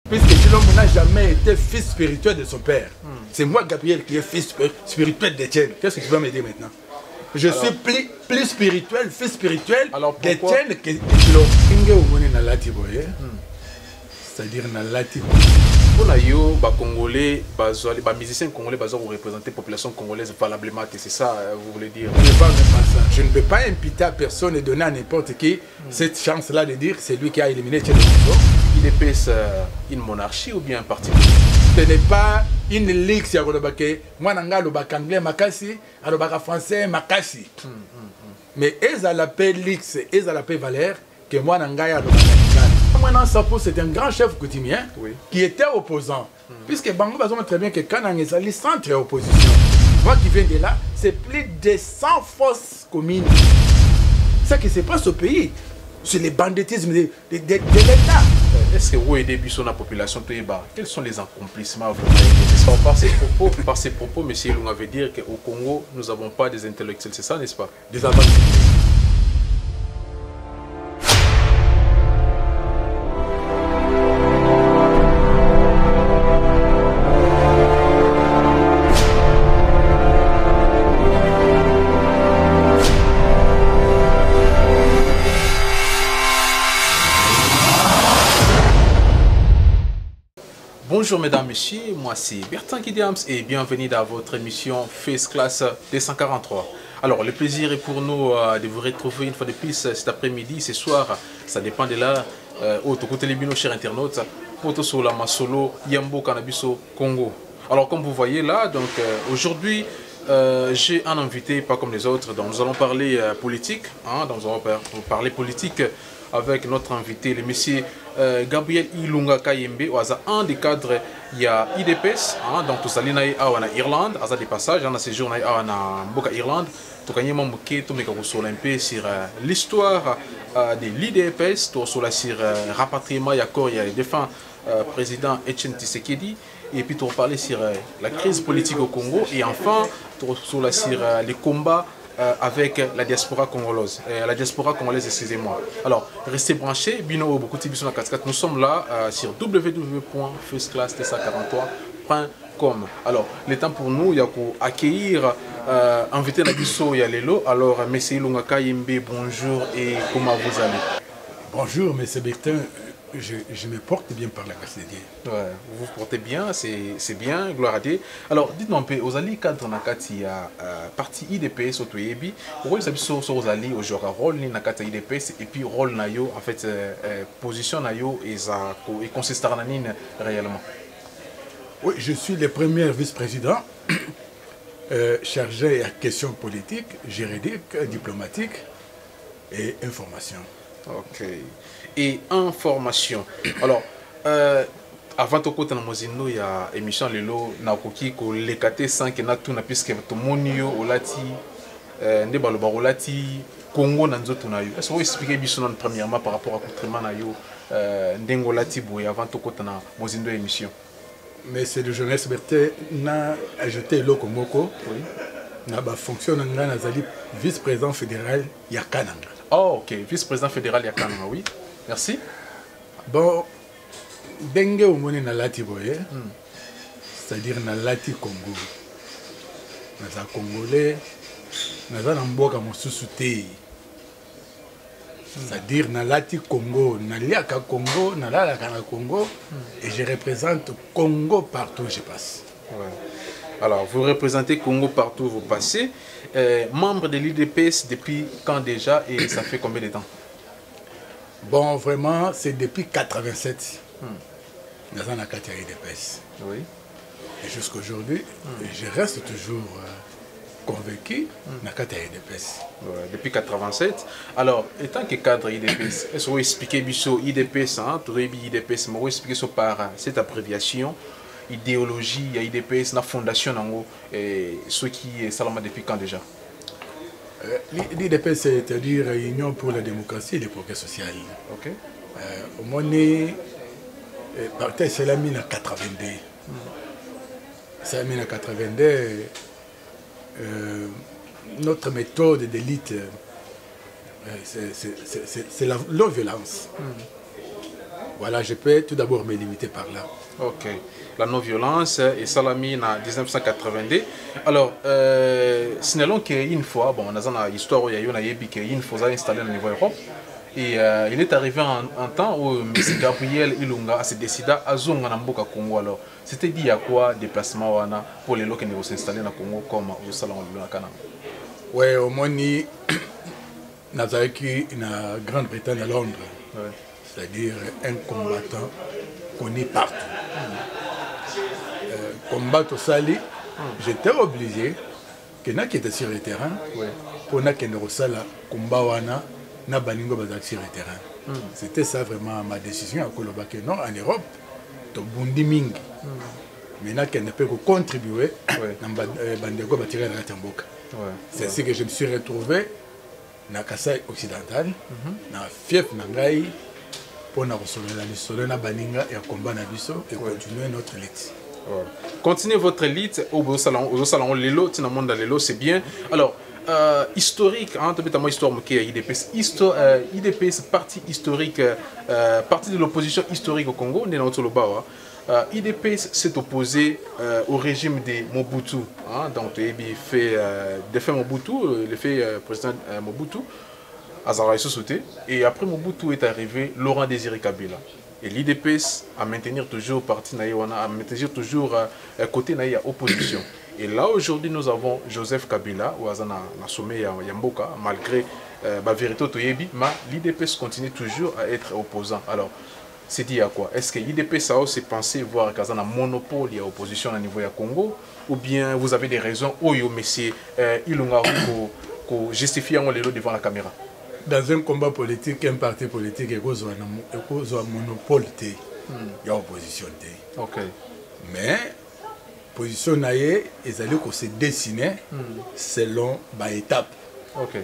Puisque Chilombo n'a jamais été fils spirituel de son père. C'est moi, Gabriel, qui est fils spirituel d'Étienne. Qu'est-ce que tu vas me dire maintenant? Je suis plus spirituel, fils spirituel d'Étienne que Chilombo. C'est-à-dire Nalati. Pour les Congolais, les musiciens congolais vont représenter la population congolaise valablement, c'est ça, vous voulez dire? Je ne peux pas imputer à personne et donner à n'importe qui cette chance-là de dire que c'est lui qui a éliminé Chilombo. UDPS une monarchie ou bien un parti? Ce n'est pas une ligue, c'est moi nanga le bac anglais makasi, le bac français makasi. Mais ils ont la paix ligue, ils ont la paix valeur que moi nanga ya le bac anglais. Sapo c'est un grand chef coutumier qui était opposant. Puisque Bango va très bien que quand on est allé centre opposition. Moi qui viens de là, c'est plus de 100 forces communes. C'est ce qui se passe au pays. C'est le banditisme de l'État. Est-ce que vous aidez la population? Quels sont les accomplissements? Par ces propos, M. Ilunga veut dire qu'au Congo, nous n'avons pas des intellectuels. C'est ça, n'est-ce pas? Des avancées. Bonjour mesdames, messieurs, moi c'est Bertrand Kidiams et bienvenue dans votre émission Face Class 243. Alors le plaisir est pour nous de vous retrouver une fois de plus cet après-midi, ce soir, ça dépend de là, au côté les chers internautes, pour sur la Masolo, Yambo, Cannabiso, Congo. Alors comme vous voyez là, donc aujourd'hui, j'ai un invité, pas comme les autres, donc nous allons parler politique, donc nous allons parler politique avec notre invité, le monsieur Gabriel Ilunga Kayembe, un des cadres, il y a IDPS, donc tout ça, il y a en Irlande, à des passages, on a séjour en Boka Irlande, tout le monde un peu sur l'histoire de l'IDPS, tout sur le rapatriement, il y a encore, il y a le défunt président Etienne Tshisekedi, et puis tout parler sur la crise politique au Congo, et enfin, tout sur les combats avec la diaspora congolaise, excusez-moi. Alors, restez branchés, Bino beaucoup de nous sommes là sur www.firstclass243.com. Alors, le temps pour nous, il y a pour accueillir, inviter la biso y Lelo. Alors, M. Ilunga Kayembe, bonjour et comment vous allez? Bonjour, M. Bertin. Je me porte bien par la grâce de Dieu. Ouais, vous vous portez bien, c'est bien, gloire à Dieu. Alors, dites-moi un peu, aux alliés cadre nakati ya parti IDPS au Toyebi, rôle ça biso sur aux alliés au genre rôle ni nakati IDPS et puis rôle nayo en fait position nayo et ça et consiste à nanine réellement. Oui, je suis le premier vice-président chargé à questions politiques, juridiques, diplomatiques et information. Ok. Et information. Alors, avant de côté il y a émission Lelo Nakoki ko lekate 5 na tuna puisque tout monio olati ndebalo barolati Congo na nzoto na yo. Est-ce que vous expliquez biso premièrement par rapport à contrairement na yo ndengo lati boy avant de côté na mozindo émission. Mais c'est de jeunesse Bertin n'a ajouté loko moko. Oui. Na ba fonction nga nazali vice-président fédéral ya Kananga. Oh OK, vice-président fédéral ya Kananga, oui. Merci. Bon, dengue au monde na lati boye, c'est-à-dire na lati Congo. Naza congolais, naza na mboka mosusu te. C'est-à-dire na lati Congo, na liaka Congo, na lalaka na Congo, et je représente Congo partout où je passe. Ouais. Alors, vous représentez Congo partout où vous passez. Membre de l'IDPS depuis quand déjà et ça fait combien de temps? Bon, vraiment, c'est depuis 87. Nous avons la carte IDPS. Oui. Et jusqu'à aujourd'hui, je reste toujours convaincu de la carte IDPS. Ouais, depuis 87. Alors, étant que cadre IDPS, est-ce que vous expliquez biso IDPS, IDPS, mais vous expliquez par cette abréviation, idéologie, IDPS, la fondation, et ce qui est Salama depuis quand déjà? L'IDPS, c'est-à-dire Union pour la démocratie et le progrès social. Ok. Au moins, c'est la mine à 82. C'est la mine à 82. Notre méthode d'élite, c'est la violence. Voilà, je peux tout d'abord me limiter par là. Ok. La non-violence et Salami en 1982. Alors, signalons qu'une fois, bon, on a une histoire où il y a une fois installé au niveau Europe. Et il est arrivé un temps où M. Gabriel Ilunga s'est décidé à Zonga Namboka Congo. Alors, c'était dit à quoi déplacement pour les gens qui vont s'installer dans le Congo comme au Salon de la Canam? Oui, au Moni, nous avons vécu en Grande-Bretagne à Londres. Ouais. C'est-à-dire un combattant connu partout. Combattre au Sali, j'étais obligé, que n'a qui était sur le terrain, pour n'a qui ne sala combat wana na baningo bazak sur le terrain. C'était ça vraiment ma décision à Kolobake. Non, en Europe, to bundi mingi. Maintenant qu'elle ne peut que contribuer dans bandeko batirer la Tamboka. C'est ainsi que je me suis retrouvé dans Kasaï occidental, dans fief nangai pour na recevoir la solo na baninga et combat na biso et continuer notre lutte. Continuez votre lutte au salon Lelo, c'est bien. Alors, historique, hein, histoire IDPS, IDPS, parti historique, parti de l'opposition historique au Congo, IDPS s'est opposé au régime de Mobutu. Hein, donc, il fait défait Mobutu, le fait président Mobutu, Azara sauté. Et après Mobutu est arrivé Laurent Désiré Kabila. Et l'IDPS a maintenir toujours parti naïwana, a maintenir toujours côté naïa opposition. Et là aujourd'hui nous avons Joseph Kabila ou Azana na sommet Yamboka malgré la vérité autoyebi, mais l'IDPS continue toujours à être opposant. Alors c'est dit à quoi? Est-ce que l'IDPS a aussi pensé voir qu'Azana monopole et opposition au niveau du Congo, ou bien vous avez des raisons où yo monsieur Ilunga pour justifier en l'élo devant la caméra? Dans un combat politique, un parti politique est un monopole, il y a opposition. Okay. Mais position naïe, ils allaient se dessiner selon les étapes. Okay.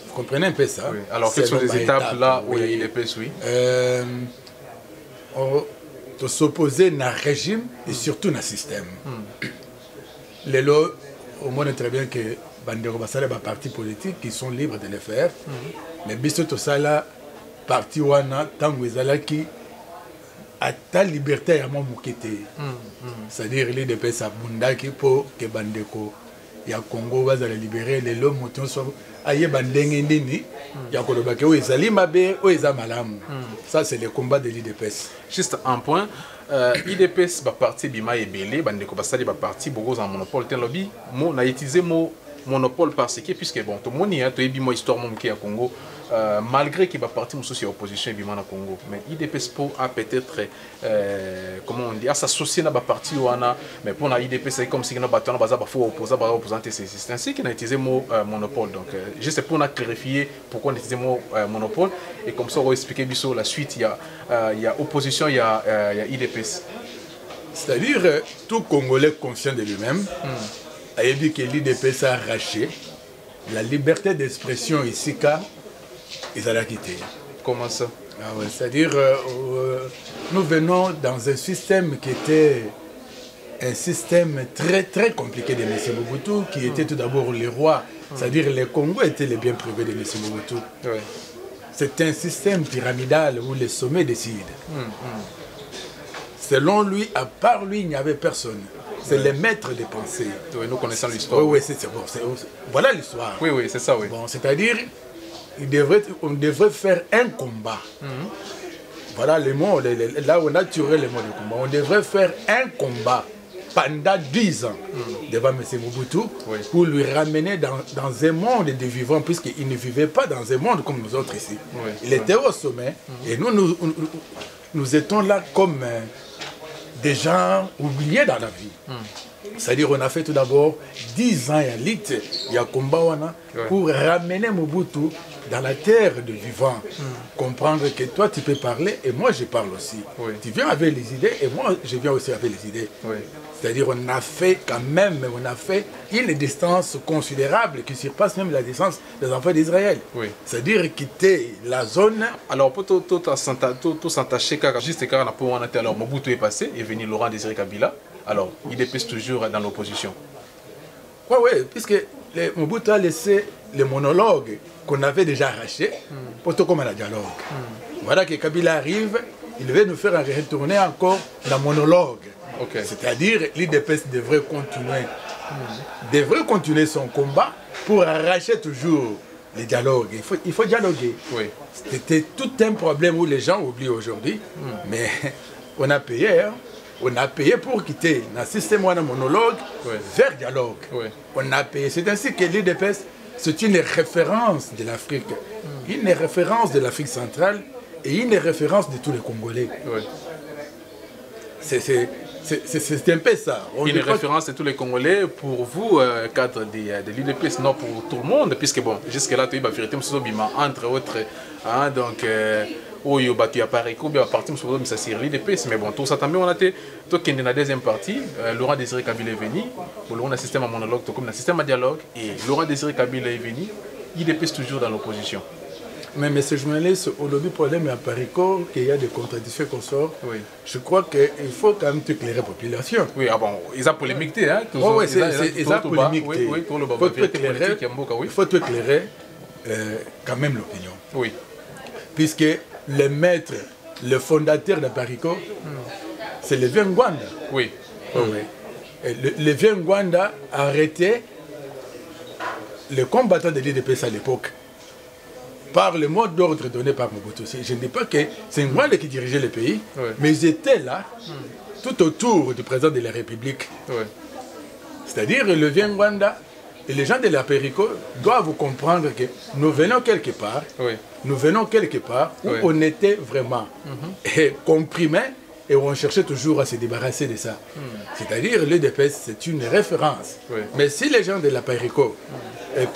Vous comprenez un peu ça? Oui. Alors quelles sont les étapes là où il y a l'IDPS, oui? De s'opposer à un régime et surtout à un système. Les lois, au moins très bien que Bandero Basala ba parti politique qui sont libres de le faire. Mais biso to sala parti wana tango ezala ki ata liberté ya mokete. C'est-à-dire les de pesa bundaki pour que bandeko ya Congo bazala libérer les lois moton so aye bandenge ndini ya koloba ke o ezali mabe o ezamalamu. Ça c'est le combat de l'IDPS. Juste un point. IDPS ba parti bima ebele bandeko basali ba parti bogo en monopole ten lobby mo na utiliser mo monopole parce que puisque bon tout le monde y a tout moi histoire mon qui à Congo malgré qu'il va partir mon souci opposition et bima na Congo mais IDPS a peut-être comment on dit à s'associer na ba parti wana mais pour na IDPS c'est comme si na ba tona baza ba faut opposer ba représenter c'est ainsi qu'il a utilisé mot monopole donc juste pour na clarifier pourquoi on utilise mot monopole et comme ça on va expliquer biso la suite il y a opposition il y a IDPS. C'est-à-dire tout Congolais conscient de lui-même a dit que l'IDPS a arraché la liberté d'expression ici car ils allaient quitter. Comment ça? C'est-à-dire nous venons dans un système qui était un système très compliqué de M. Mobutu qui était tout d'abord le roi, c'est-à-dire les Congos étaient les biens privés de M. Mobutu. C'est un système pyramidal où les sommets décident. Selon lui, à part lui, il n'y avait personne. C'est les maîtres des pensées. Oui, nous connaissons l'histoire. Oui, c'est bon. Voilà l'histoire. Oui, c'est ça, oui. Bon, c'est-à-dire, on devrait faire un combat. Voilà les mots, là où on a tiré les mots du combat. On devrait faire un combat pendant 10 ans devant M. Mobutu pour lui ramener dans un monde de vivants, puisqu'il ne vivait pas dans un monde comme nous autres ici. Il était au sommet et nous étions là comme des gens oubliés dans la vie. C'est-à-dire on a fait tout d'abord 10 ans à lutte, il y a combat pour ramener Mobutu dans la terre de vivants. Comprendre que toi tu peux parler et moi je parle aussi. Tu viens avec les idées et moi je viens aussi avec les idées. C'est-à-dire on a fait quand même, une distance considérable qui surpasse même la distance des enfants d'Israël. C'est-à-dire quitter la zone. Alors pour tout s'attacher, juste car alors Mobutu est passé, est venu Laurent Désiré Kabila. Alors il dépêche toujours dans l'opposition. Oui, puisque Mobutu a laissé les monologues qu'on avait déjà arrachés pour tout comme un dialogue. Voilà que Kabila arrive il veut nous faire retourner encore dans le monologue. Okay. C'est-à-dire, l'IDPS devrait continuer son combat pour arracher toujours les dialogues. Il faut dialoguer. Oui. C'était tout un problème où les gens oublient aujourd'hui, mais on a payé. Hein? On a payé pour quitter le système monologue vers dialogue. Oui. On a payé. C'est ainsi que l'IDPS, c'est une référence de l'Afrique, une référence de l'Afrique centrale et une référence de tous les Congolais. Oui. C'est un peu ça. Une référence de tous les Congolais pour vous, cadre de l'IDPS, non pour tout le monde, puisque bon, jusque-là, tu as la vérité, entre autres, hein, donc, Oyo Batu à Paris, ou bien à partir de ça c'est l'IDPS, mais bon, tout ça también on a été, toi qui est dans la deuxième partie, Laurent Désiré Kabila est venu, on a un système à monologue, comme un système à dialogue, et Laurent Désiré Kabila est venu, l'IDPS toujours dans l'opposition. Mais M. Journaliste, au lobby problème à Paris, qu'il y a des contradictions qu'on sort, oui. Je crois qu'il faut quand même éclairer la population. Oui, ah bon, ils ont polémiqué, hein? Oui, ils ont polémiqué. Il faut éclairer quand même l'opinion. Oui. Puisque le maître, le fondateur de Parico, c'est le vieux Ngwanda. Oui. Le vieux Ngwanda a arrêté les combattants de l'IDPS à l'époque par le mot d'ordre donné par Mobutu. Je ne dis pas que c'est Ngwanda qui dirigeait le pays, mais ils étaient là, tout autour du président de la République. C'est-à-dire le vieux Ngwanda et les gens de la Périco doivent comprendre que nous venons quelque part, où on était vraiment comprimés et on cherchait toujours à se débarrasser de ça. C'est-à-dire l'UDPS, c'est une référence. Mais si les gens de la Périco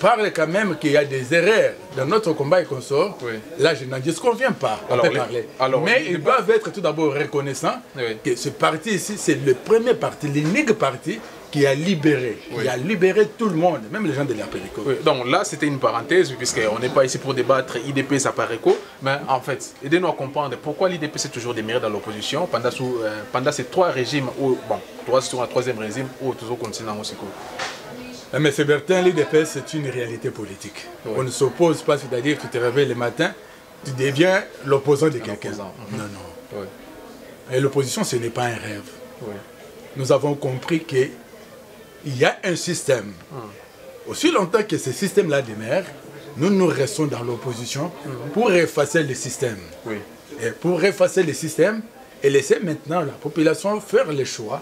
parlent quand même qu'il y a des erreurs dans notre combat et qu'on sort, là je n'en disconviens pas, on peut parler. Mais ils doivent être tout d'abord reconnaissants que ce parti ici, c'est le premier parti, l'unique parti qui a libéré, tout le monde, même les gens de la Périco. Donc là, c'était une parenthèse, puisqu'on n'est pas ici pour débattre IDPS à Parico, mais en fait, aidez-nous à comprendre pourquoi l'IDPS est toujours demeuré dans l'opposition pendant ces trois régimes, sur un troisième régime, où toujours continue en Osiko. Mais c'est Bertin, l'IDPS, c'est une réalité politique. On ne s'oppose pas, c'est-à-dire que tu te réveilles le matin, tu deviens l'opposant de quelqu'un. Non. Et l'opposition, ce n'est pas un rêve. Nous avons compris qu'il y a un système. Aussi longtemps que ce système-là demeure, nous restons dans l'opposition pour effacer le système. Et pour effacer le système et laisser maintenant la population faire le choix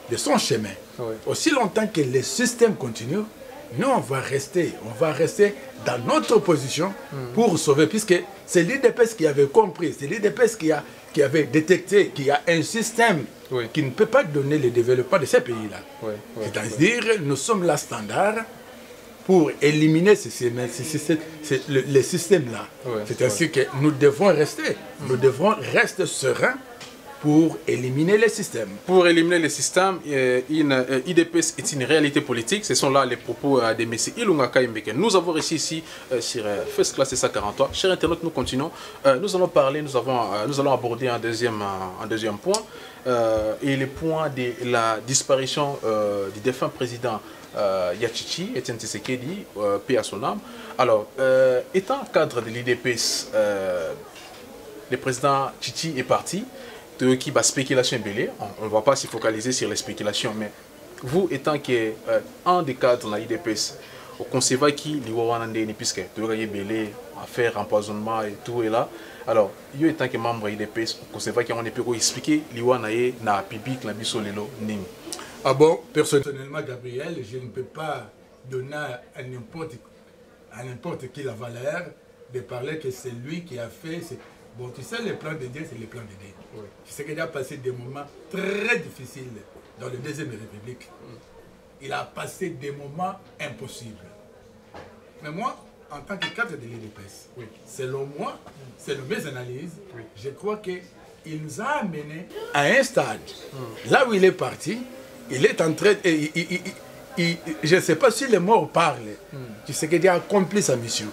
de son chemin. Aussi longtemps que le système continue, nous on va rester dans notre opposition pour sauver, puisque c'est l'IDPS qui avait compris, c'est l'IDPS qui avait détecté qu'il y a un système qui ne peut pas donner le développement de ces pays-là. C'est-à-dire, nous sommes là standard pour éliminer le système-là. C'est ainsi que nous devons rester sereins pour éliminer les systèmes. Pour éliminer les systèmes, IDPS est une réalité politique. Ce sont là les propos de M. Ilunga Kaimbeke. Nous avons réussi ici sur First Class 143. Chers internautes, nous continuons. Nous allons parler, nous allons aborder un deuxième point. Et le point de la disparition du défunt président Yachichi, Etienne Tshisekedi, paix à son âme. Alors, étant cadre de l'IDPS, le président Chichi est parti. Qui va spéculation belé, on ne va pas s'y focaliser sur les spéculations, mais vous étant un des cadres de l'IDPS, au conseil qui l'Iwawanande, puisque tu as belé, affaire empoisonnement et tout est là. Alors, vous étant que membre de l'IDPS, au conseil qui on peut expliquer l'Iwanaye na public la biso lelo ning. Ah bon, personnellement, Gabriel, je ne peux pas donner à n'importe qui la valeur de parler que c'est lui qui a fait. Bon, tu sais, le plan de Dieu, c'est le plan de Dieu. Tu sais qu'il a passé des moments très difficiles dans la Deuxième République. Il a passé des moments impossibles. Mais moi, en tant que cadre de l'IDPS, selon moi, selon mes analyses, je crois qu'il nous a amenés à un stade. Là où il est parti, il est en train... je ne sais pas si les morts parlent. Tu sais qu'il a accompli sa mission.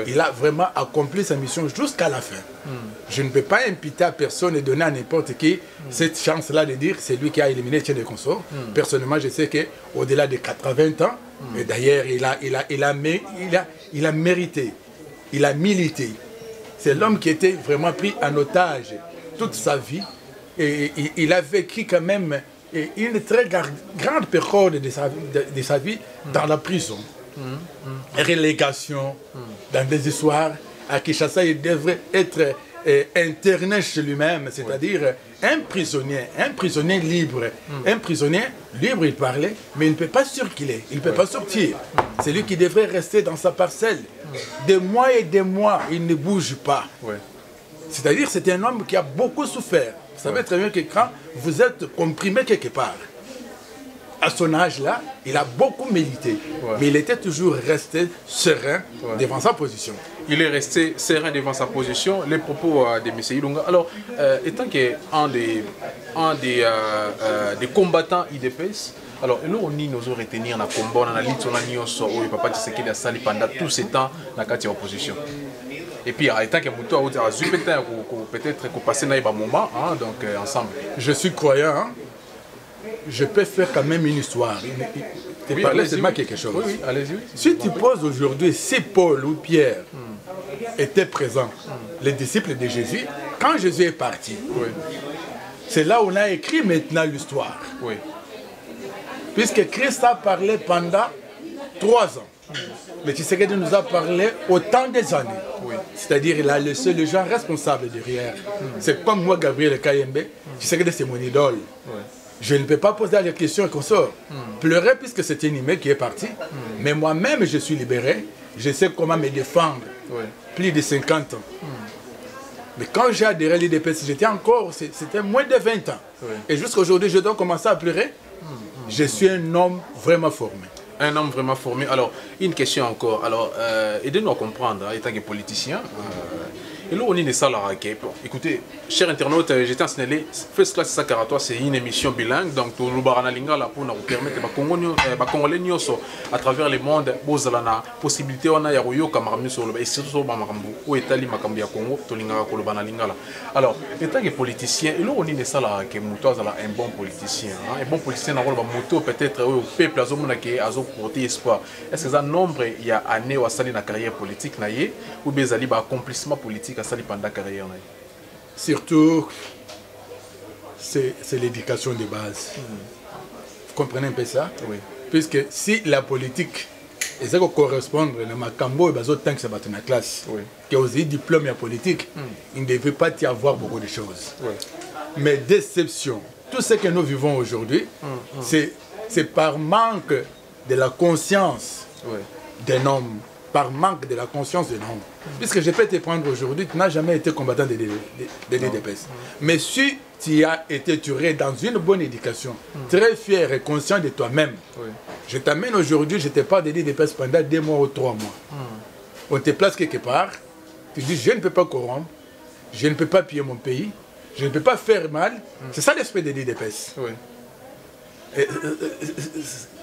Il a vraiment accompli sa mission jusqu'à la fin. Je ne peux pas imputer à personne et donner à n'importe qui cette chance-là de dire c'est lui qui a éliminé Etienne de Consort. Personnellement, je sais qu'au-delà de 80 ans, et d'ailleurs, il a mérité, il a milité. C'est l'homme qui était vraiment pris en otage toute sa vie. Et il a vécu quand même une très grande période de sa vie dans la prison. Relégation, dans des histoires. À Kinshasa, il devrait être interné chez lui-même, c'est-à-dire un prisonnier libre. Un prisonnier libre, il parlait, mais il ne peut pas circuler, il ne peut pas sortir. C'est lui qui devrait rester dans sa parcelle. Des mois et des mois, il ne bouge pas. C'est-à-dire c'est un homme qui a beaucoup souffert. Vous savez très bien que quand vous êtes comprimé quelque part, à son âge-là, il a beaucoup médité. Mais il était toujours resté serein devant sa position. Il est resté serein devant sa position. Les propos de M. Ilunga. Alors, étant qu'un des combattants IDPS, alors, nous, nous avons retenir dans le combat, dans la lutte, on a mis au Papa Tshisekedi a sali pendant tout ce temps dans la opposition. Et puis, étant que Moutou a peut-être passer dans un moment, donc ensemble. Je suis croyant, hein? Je peux faire quand même une histoire. Oui, parler seulement quelque chose. Oui, allez-y. Si tu poses aujourd'hui, si Paul ou Pierre étaient présents, les disciples de Jésus, quand Jésus est parti, c'est là où on a écrit maintenant l'histoire. Puisque Christ a parlé pendant 3 ans. Mais Tshisekedi nous a parlé autant des années. C'est-à-dire qu'il a laissé les gens responsables derrière. C'est comme moi, Gabriel Kayembe, Tshisekedi c'est mon idole. Je ne peux pas poser la question qu'on sort. Pleurer puisque c'est un humain qui est parti. Mais moi-même, je suis libéré. Je sais comment me défendre. Plus de 50 ans. Mais quand j'ai adhéré à l'IDPS, c'était moins de 20 ans. Et jusqu'à aujourd'hui, je dois commencer à pleurer. Je suis un homme vraiment formé. Un homme vraiment formé. Alors, une question encore. Alors, aidez-nous à comprendre, étant que politicien. Et là, on est des salariés. Écoutez, chers internautes, j'étais en signalé, First Class Sakaratoire, c'est une émission bilingue. Donc, tout le Baranalinga pour nous permettre de Congolais à travers le monde, la possibilité on a yaruyo kamaramni sur le et surtout bamarambu ou etali makambu ya Congo, tolinga ko le Banalingala. Alors, étant que politicien, et là, on est des salariés, un bon politicien. Un bon politicien, on va moto peut-être au peuple à zomona qui a porté espoir. Est-ce que ça nombre il y a année ou à sali na carrière politique naïe ou bien zali ba accomplissement politique pendant la carrière? Surtout, c'est l'éducation de base. Vous comprenez un peu ça? Oui. Puisque si la politique, et ça correspond à Macambo et Bazot, que ça va dans la classe, qui a aussi diplôme en politique, il ne devait pas y avoir beaucoup de choses. Mais déception, tout ce que nous vivons aujourd'hui, c'est par manque de la conscience d'un homme. Par manque de la conscience de l'homme. Puisque je peux te prendre aujourd'hui, tu n'as jamais été combattant de l'IDPS. Mais si tu as été tué dans une bonne éducation, très fier et conscient de toi-même, je t'amène aujourd'hui, je te parle de l'IDPS pendant 2 mois ou 3 mois. On te place quelque part, tu dis je ne peux pas corrompre, je ne peux pas piller mon pays, je ne peux pas faire mal. C'est ça l'esprit de l'IDPS.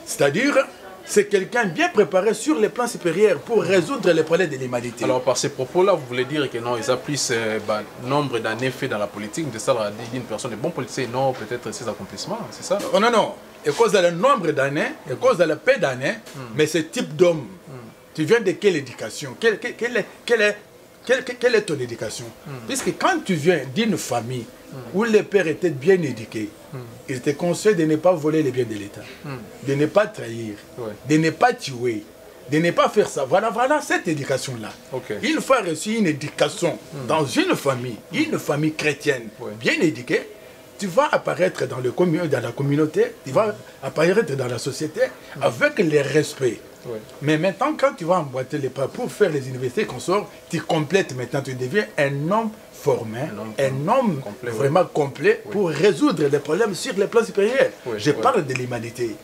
C'est-à-dire, c'est quelqu'un bien préparé sur les plans supérieurs pour résoudre les problèmes de l'humanité. Alors, par ces propos-là, vous voulez dire que non, ils ont plus nombre d'années faits dans la politique, de ça, d'une personne de bon politicien, non, peut-être ses accomplissements, c'est ça? Non, non, non. À cause de le nombre d'années, à cause de la paix d'années, mais ce type d'homme, tu viens de quelle éducation? Quelle est ton éducation? Puisque quand tu viens d'une famille où les pères étaient bien éduqués, il te conseille de ne pas voler les biens de l'État, de ne pas trahir, de ne pas tuer, de ne pas faire ça. Voilà cette éducation-là. Une fois reçu une éducation dans une famille chrétienne bien éduquée, tu vas apparaître dans la communauté, tu vas apparaître dans la société avec le respect. Mais maintenant, quand tu vas emboîter les pas pour faire les universités qu'on sort, tu complètes maintenant, tu deviens un homme formé, un homme complet, vraiment complet pour résoudre les problèmes sur les plans supérieurs. Je parle de l'humanité.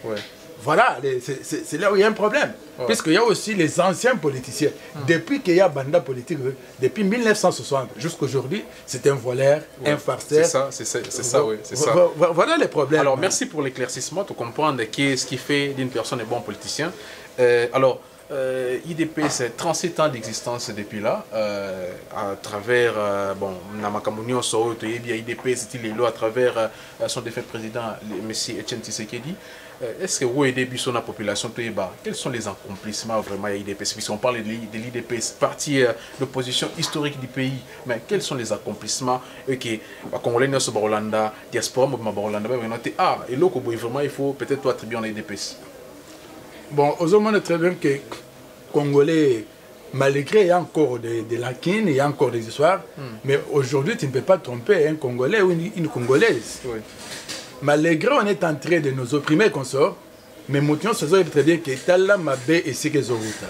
Voilà, c'est là où il y a un problème. Puisqu'il y a aussi les anciens politiciens. Depuis qu'il y a Banda politique, depuis 1960 jusqu'à aujourd'hui, c'est un voleur, un farceur. C'est ça, oui. Voilà les problèmes. Alors, merci pour l'éclaircissement, de comprendre qu'est-ce qui fait d'une personne un bon politicien. Alors, IDPS, 37 ans d'existence depuis là, à travers, bon, Namakamounion Soto, IDPS, à travers son défunt président, M. Etienne Tshisekedi. Est-ce que vous aidez la population? Quels sont les accomplissements vraiment à l'IDPS? Puisqu'on parle de l'IDPS, parti d'opposition historique du pays, mais quels sont les accomplissements que Congolais ne sont pas Rolanda, diaspora, ah, et là, vraiment, il faut peut-être attribuer à l'IDPS. Bon, aux hommes, on est très bien que Congolais, malgré il y a encore des lacunes, il y a encore des histoires, mais aujourd'hui, tu ne peux pas tromper un Congolais ou une Congolaise. Oui. Malgré on est en train de nous opprimer comme ça, mais Moution se dit très bien que Tala Mabé et Sekezoruta.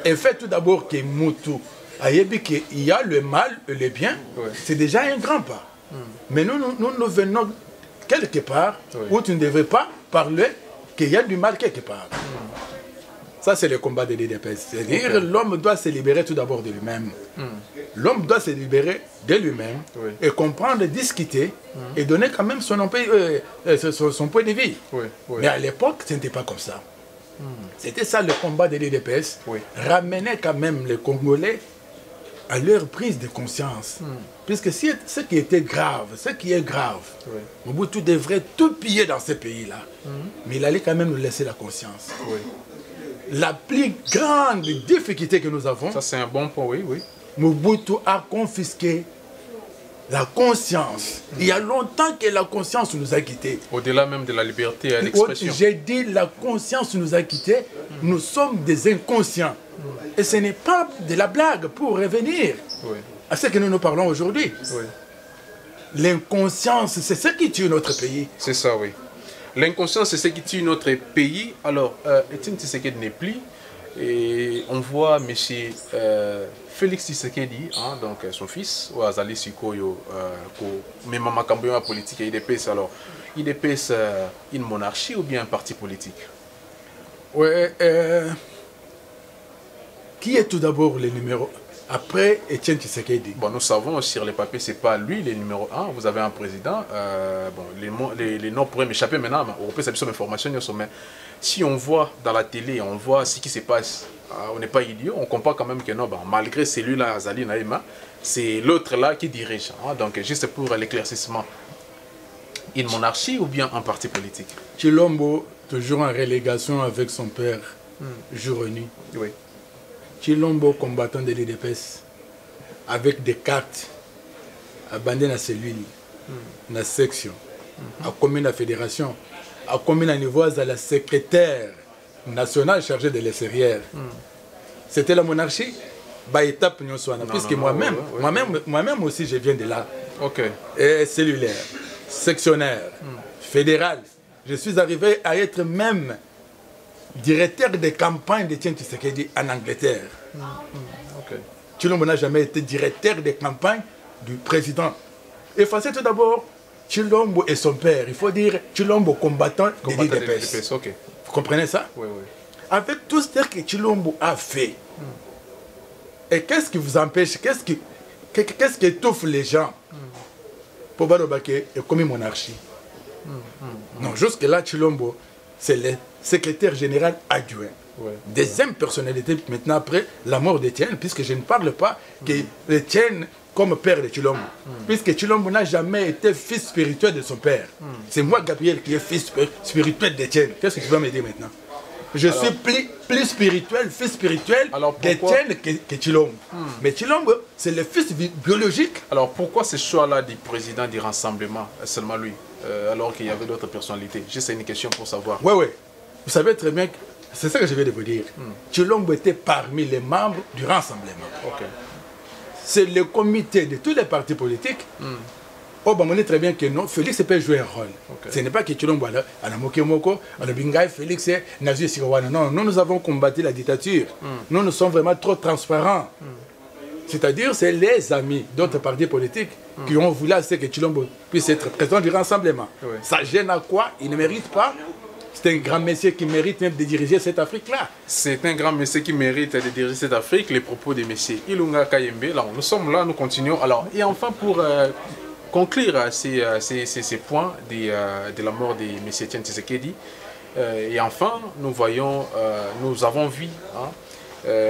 Et fait tout d'abord que Moutou a dit qu'il y a le mal et le bien, c'est déjà un grand pas. Mais nous venons quelque part où tu ne devrais pas parler qu'il y a du mal quelque part. Ça, c'est le combat de l'IDPS. C'est-à-dire l'homme doit se libérer tout d'abord de lui-même. L'homme doit se libérer de lui-même et comprendre, discuter et donner quand même son point de vue. Mais à l'époque, ce n'était pas comme ça. C'était ça le combat de l'IDPS. Ramener quand même les Congolais à leur prise de conscience. Puisque ce qui était grave, ce qui est grave, Mobutu devrait tout piller dans ce pays-là. Mais il allait quand même nous laisser la conscience. La plus grande difficulté que nous avons, ça c'est un bon point, oui. Mobutu a confisqué la conscience. Il y a longtemps que la conscience nous a quittés. Au-delà même de la liberté à l'expression. J'ai dit la conscience nous a quittés. Nous sommes des inconscients. Et ce n'est pas de la blague pour revenir à ce que nous parlons aujourd'hui. L'inconscience, c'est ce qui tue notre pays. C'est ça, oui. L'inconscience, c'est ce qui tue notre pays. Alors, Etienne Tshisekedi n'est plus. Et on voit M. Félix Tshisekedi, hein, donc son fils, Azali Sikoyo, même en politique et IDPS. Alors, IDPS, une monarchie ou bien un parti politique? Oui. Qui est tout d'abord le numéro après Etienne Tshisekedi? Bon, nous savons sur les papiers, ce n'est pas lui le numéro 1. Vous avez un président. Bon, les noms pourraient m'échapper maintenant, mais on peut savoir cette information. Mais si on voit dans la télé, on voit ce qui se passe, on n'est pas idiot. On comprend quand même que non, bon, malgré celui-là, Azali Naïma, c'est l'autre là qui dirige. Hein, donc, juste pour l'éclaircissement, une monarchie ou bien un parti politique? Chilombo, toujours en relégation avec son père, jour et nuit. Oui. Chilombo, combattant de l'IDPS, avec des cartes, abandonné à cellule, dans la section, à commune la fédération, à commune à niveau à la secrétaire nationale chargée de l'extérieur. C'était la monarchie, bah étape puisque moi-même aussi je viens de là. Et cellulaire, sectionnaire, fédéral. Je suis arrivé à être même directeur de campagne d'Etienne Tshisekedi en Angleterre. Chilombo n'a jamais été directeur de campagne du président. Et c'est tout d'abord Chilombo et son père. Il faut dire Chilombo combattant de l'IDPS. Vous comprenez ça? Oui. Avec tout ce que Chilombo a fait, et qu'est-ce qui vous empêche, qu'est-ce qui étouffe les gens pour Barobake et comme une monarchie? Non, jusque-là, Chilombo, c'est le secrétaire général adjoint. Deuxième personnalité maintenant après la mort d'Etienne, puisque je ne parle pas d'Etienne comme père de Chilombo, puisque Chilombo n'a jamais été fils spirituel de son père. C'est moi, Gabriel, qui est fils spirituel d'Etienne. Qu'est-ce que tu vas me dire maintenant? Je suis plus spirituel, fils spirituel d'Etienne que Chilombo. Mais Chilombo, c'est le fils biologique. Alors pourquoi ce choix-là du président du rassemblement, seulement lui, alors qu'il y avait d'autres personnalités? Juste une question pour savoir. Oui. Vous savez très bien que c'est ça que je vais vous dire. Chilombo était parmi les membres du rassemblement. C'est le comité de tous les partis politiques. On est très bien que non, Félix peut jouer un rôle. Ce n'est pas que Chilombo a la Mokemoko, a la Bingaï, Félix est Nazi Sirawana. Non, nous avons combattu la dictature. Nous sommes vraiment trop transparents. C'est-à-dire, c'est les amis d'autres partis politiques qui ont voulu que Chilombo puisse être président du rassemblement. Ça gêne à quoi? Il ne mérite pas. C'est un grand monsieur qui mérite même de diriger cette Afrique-là. C'est un grand monsieur qui mérite de diriger cette Afrique. Les propos de monsieur Ilunga Kayembe. Là, nous sommes là, nous continuons. Alors, et enfin, pour conclure ces points de la mort de M. Etienne Tshisekedi, Et enfin, nous avons vu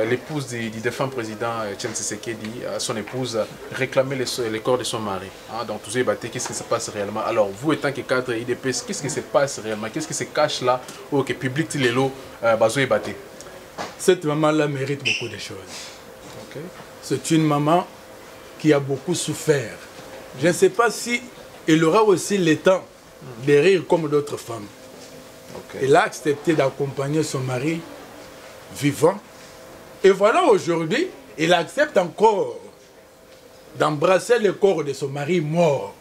l'épouse du défunt président Etienne Tshisekedi, son épouse, réclamer les corps de son mari. Donc, tout ça, qu'est-ce qui se passe réellement? Alors, vous étant que cadre IDPS, qu'est-ce qui se passe réellement? Qu'est-ce qui se cache là au public de l'eau Cette maman-là mérite beaucoup de choses. Okay. C'est une maman qui a beaucoup souffert. Je ne sais pas si elle aura aussi le temps de rire comme d'autres femmes. Okay. Elle a accepté d'accompagner son mari vivant. Et voilà, aujourd'hui, elle accepte encore d'embrasser le corps de son mari mort.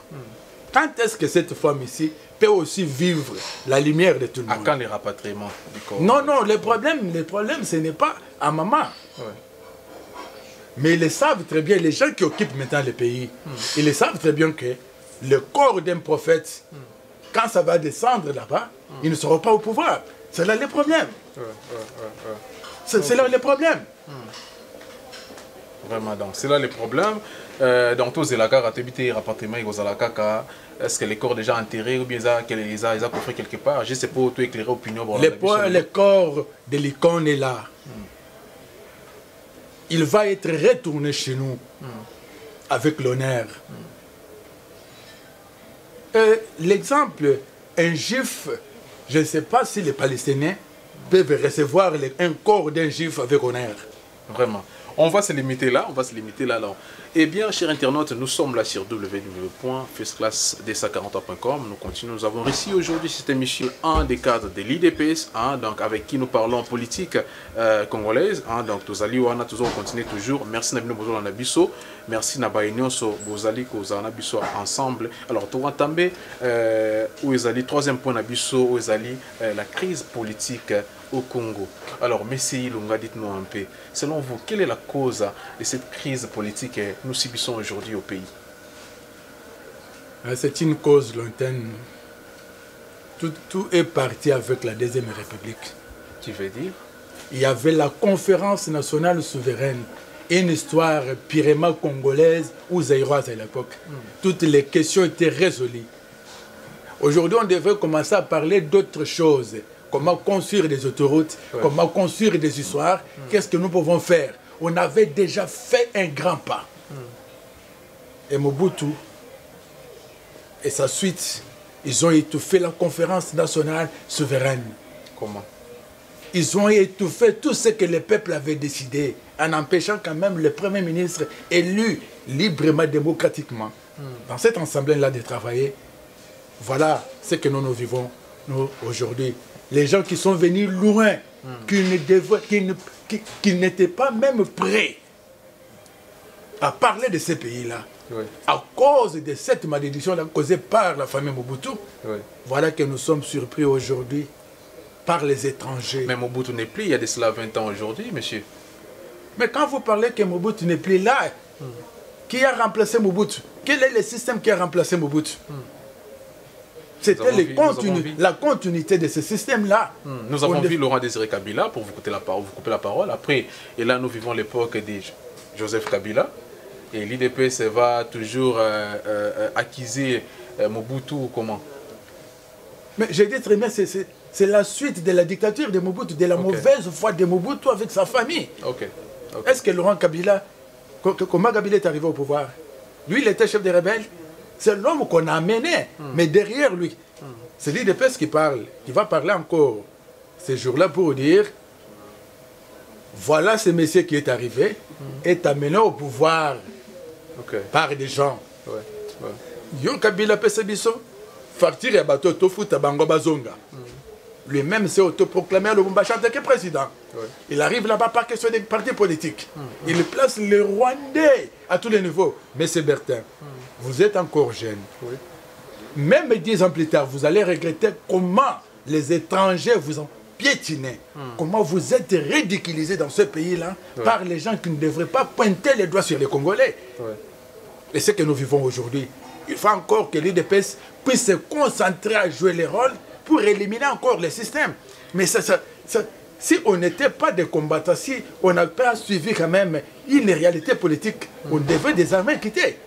Quand est-ce que cette femme ici peut aussi vivre la lumière de tout le monde? À quand les rapatriements du corps? Non, non, le problème, ce n'est pas à maman. Ouais. Mais ils le savent très bien, les gens qui occupent maintenant le pays, ils le savent très bien que le corps d'un prophète, quand ça va descendre là-bas, ils ne seront pas au pouvoir. C'est là le problème. C'est là le problème. Vraiment, donc c'est là le problème. Donc, tous les cas, rapatriement, est-ce que les corps déjà enterrés ou bien ils ont coffré quelque part? Je ne sais pas où tu éclairer l'opinion. Le corps de l'icône est là. Il va être retourné chez nous avec l'honneur. L'exemple, un juif, je ne sais pas si les Palestiniens peuvent recevoir un corps d'un juif avec honneur. Vraiment. On va se limiter là, alors. Eh bien, chers internautes, nous sommes là sur www.firstclassd143.com. Nous continuons, nous avons réussi aujourd'hui cette émission un des cadres de l'IDPS, donc avec qui nous parlons politique congolaise. Donc, Tozali Wana, toujours continuer toujours. Merci Nabino Bozo Nabiso. Merci Nabaïnion So Bozali Koza Nabiso ensemble. Alors, Toura Tambe, où est troisième point Nabiso, où est la crise politique au Congo. Alors, Messi Lunga, dites-nous un peu, selon vous, quelle est la cause de cette crise politique que nous subissons aujourd'hui au pays? C'est une cause lointaine. Tout est parti avec la Deuxième République. Tu veux dire? Il y avait la conférence nationale souveraine, une histoire purement congolaise ou zaïroise à l'époque. Toutes les questions étaient résolues. Aujourd'hui, on devrait commencer à parler d'autres choses. Comment construire des autoroutes, comment construire des histoires, qu'est-ce que nous pouvons faire? On avait déjà fait un grand pas. Et Mobutu et sa suite, ils ont étouffé la conférence nationale souveraine. Comment? Ils ont étouffé tout ce que le peuple avait décidé, en empêchant quand même le Premier ministre élu librement, démocratiquement, dans cette assemblée-là de travailler. Voilà ce que nous vivons, nous, aujourd'hui. Les gens qui sont venus loin, qui n'étaient pas même prêts à parler de ces pays-là, à cause de cette malédiction causée par la famille Mobutu, voilà que nous sommes surpris aujourd'hui par les étrangers. Mais Mobutu n'est plus, il y a de cela 20 ans aujourd'hui, monsieur. Mais quand vous parlez que Mobutu n'est plus là, qui a remplacé Mobutu? Quel est le système qui a remplacé Mobutu? C'était la continuité de ce système-là. Nous avons vu Laurent Désiré Kabila, pour vous couper la parole. Après, et là, nous vivons l'époque de Joseph Kabila. Et l'IDPS va toujours accuser Mobutu comment? Mais j'ai dit très bien, c'est la suite de la dictature de Mobutu, de la mauvaise foi de Mobutu avec sa famille. Est-ce que Laurent Kabila, comment Kabila est arrivé au pouvoir? Lui, il était chef des rebelles. C'est l'homme qu'on a amené, mais derrière lui, c'est l'IDPS qui parle, qui va parler encore ces jours-là pour dire, voilà ce monsieur qui est arrivé, est amené au pouvoir par des gens. Yo Kabila Pesebiso, Fartir et Bato Tofuta Bango Bazonga. Lui-même s'est autoproclamé le Bumbacha que président. Il arrive là-bas par question des partis politiques. Il place les Rwandais à tous les niveaux. Mais c'est Bertin. Vous êtes encore jeune. Même 10 ans plus tard, vous allez regretter comment les étrangers vous ont piétiné. Comment vous êtes ridiculisés dans ce pays-là par les gens qui ne devraient pas pointer les doigts sur les Congolais. Et ce que nous vivons aujourd'hui, il faut encore que l'IDPS puisse se concentrer à jouer les rôles pour éliminer encore le système. Mais si on n'était pas des combattants, si on n'a pas suivi quand même une réalité politique, on devait désormais quitter.